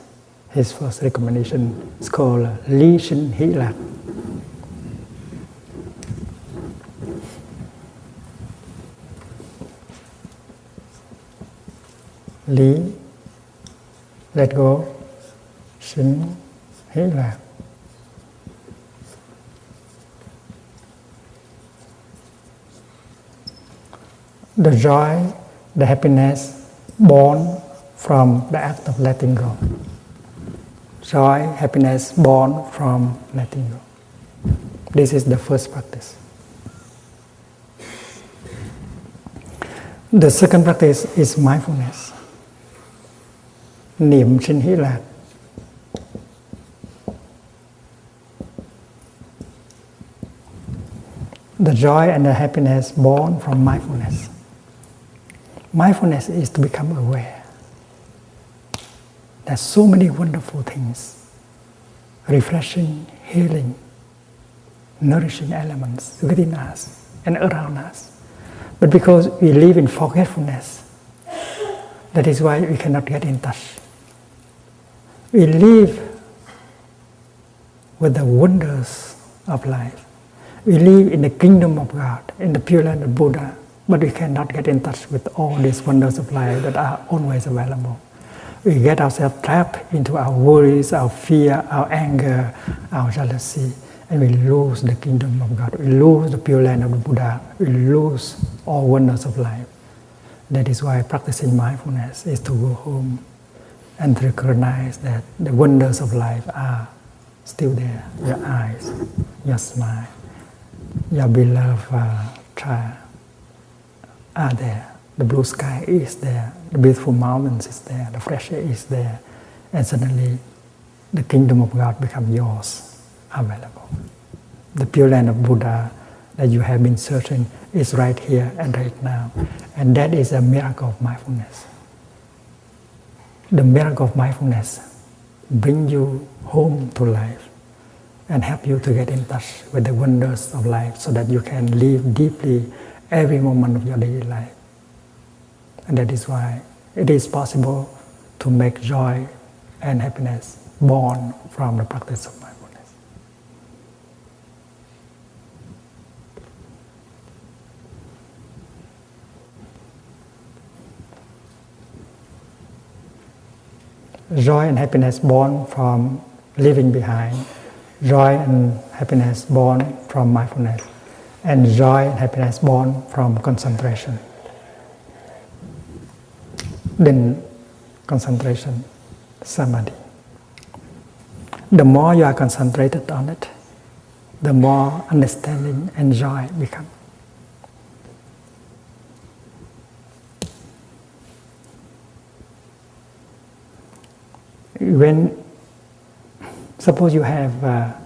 Speaker 1: his first recommendation. It's called Lý Sinh Hỷ Lạc. Lý, let go. Sinh, hỷ lạc. The joy, the happiness born from the act of letting go. Joy, happiness born from letting go. This is the first practice. The second practice is mindfulness. Niệm sinh hỷ lạc. The joy and the happiness born from mindfulness. Mindfulness is to become aware. There's so many wonderful things, refreshing, healing, nourishing elements within us and around us. But because we live in forgetfulness, that is why we cannot get in touch. We live with the wonders of life. We live in the kingdom of God, in the Pure Land of Buddha, but we cannot get in touch with all these wonders of life that are always available. we get ourselves trapped into our worries, our fear, our anger, our jealousy, and we lose the kingdom of God. We lose the pure land of the Buddha. We lose all wonders of life. That is why practicing mindfulness is to go home and recognize that the wonders of life are still there. Your eyes, your smile, your beloved child are there. The blue sky is there. The beautiful mountains is there. The fresh air is there. And suddenly, the kingdom of God becomes yours, available. The pure land of Buddha that you have been searching is right here and right now. And that is a miracle of mindfulness. The miracle of mindfulness brings you home to life and help you to get in touch with the wonders of life so that you can live deeply every moment of your daily life. And that is why it is possible to make joy and happiness born from the practice of mindfulness. Joy and happiness born from leaving behind, joy and happiness born from mindfulness, and joy and happiness born from concentration. Then concentration, samadhi. The more you are concentrated on it, the more understanding and joy become. When, suppose you have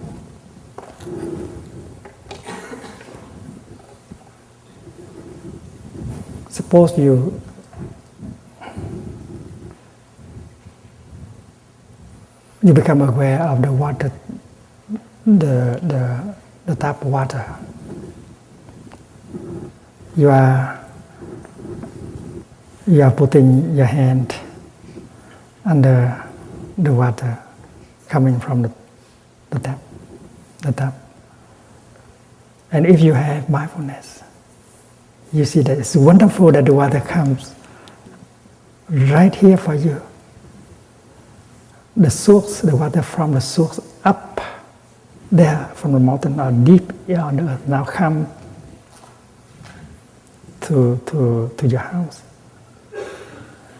Speaker 1: suppose you become aware of the water, the tap water. You are putting your hand under the water coming from the tap. And if you have mindfulness, you see that it's wonderful that the water comes right here for you. The source, the water from the source up there from the mountain or deep on the earth now come to your house.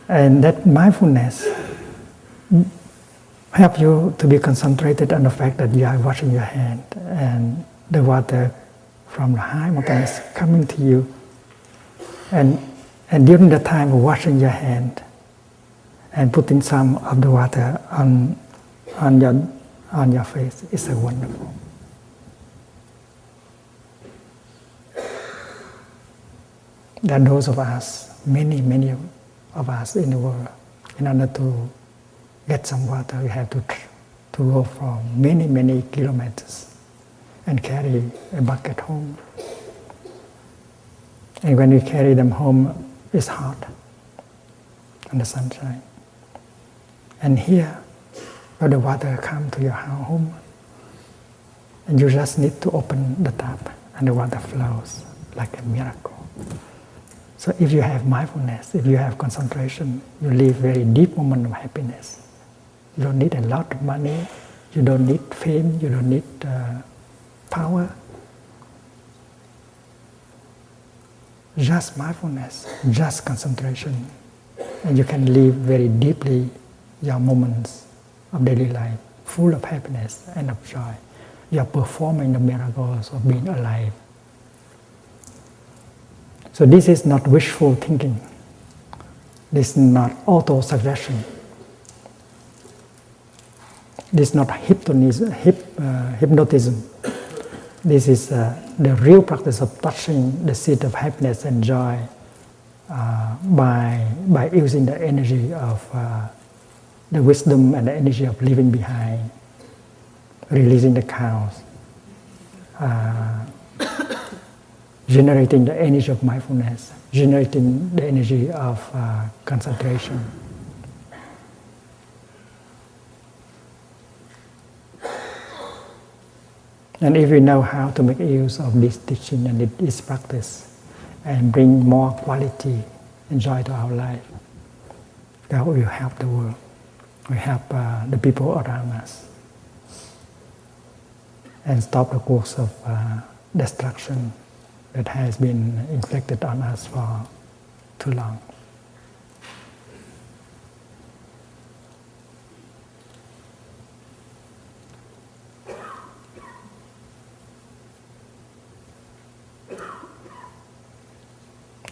Speaker 1: And that mindfulness help you to be concentrated on the fact that you are washing your hand and the water from the high mountain is coming to you. And during the time of washing your hand and putting some of the water on your face is so wonderful. There are those of us, many of us in the world, in order to get some water, we have to go from many kilometers and carry a bucket home. And when we carry them home, it's hot in the sunshine. And here, where the water comes to your home, and you just need to open the tap, and the water flows like a miracle. So if you have mindfulness, if you have concentration, you live very deep moment of happiness. You don't need a lot of money, you don't need fame, you don't need power. Just mindfulness, just concentration, and you can live very deeply your moments of daily life, full of happiness and of joy. You are performing the miracles of being alive. So this is not wishful thinking. This is not auto-suggestion. This is not hypnotism. This is the real practice of touching the seat of happiness and joy by using the energy of the wisdom and the energy of leaving behind, releasing the cows, generating the energy of mindfulness, generating the energy of concentration. And if we know how to make use of this teaching and this practice and bring more quality and joy to our life, that will help the world. We help the people around us and stop the course of destruction that has been inflicted on us for too long.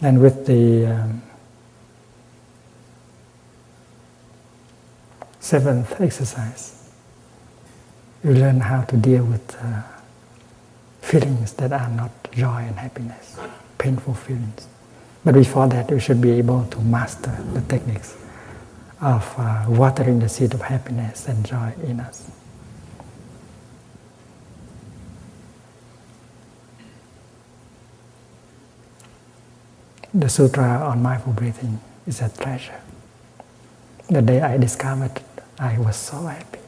Speaker 1: And with the seventh exercise, you learn how to deal with feelings that are not joy and happiness, painful feelings. But before that, you should be able to master the techniques of watering the seed of happiness and joy in us. The sutra on mindful breathing is a treasure. The day I discovered it, I was so happy.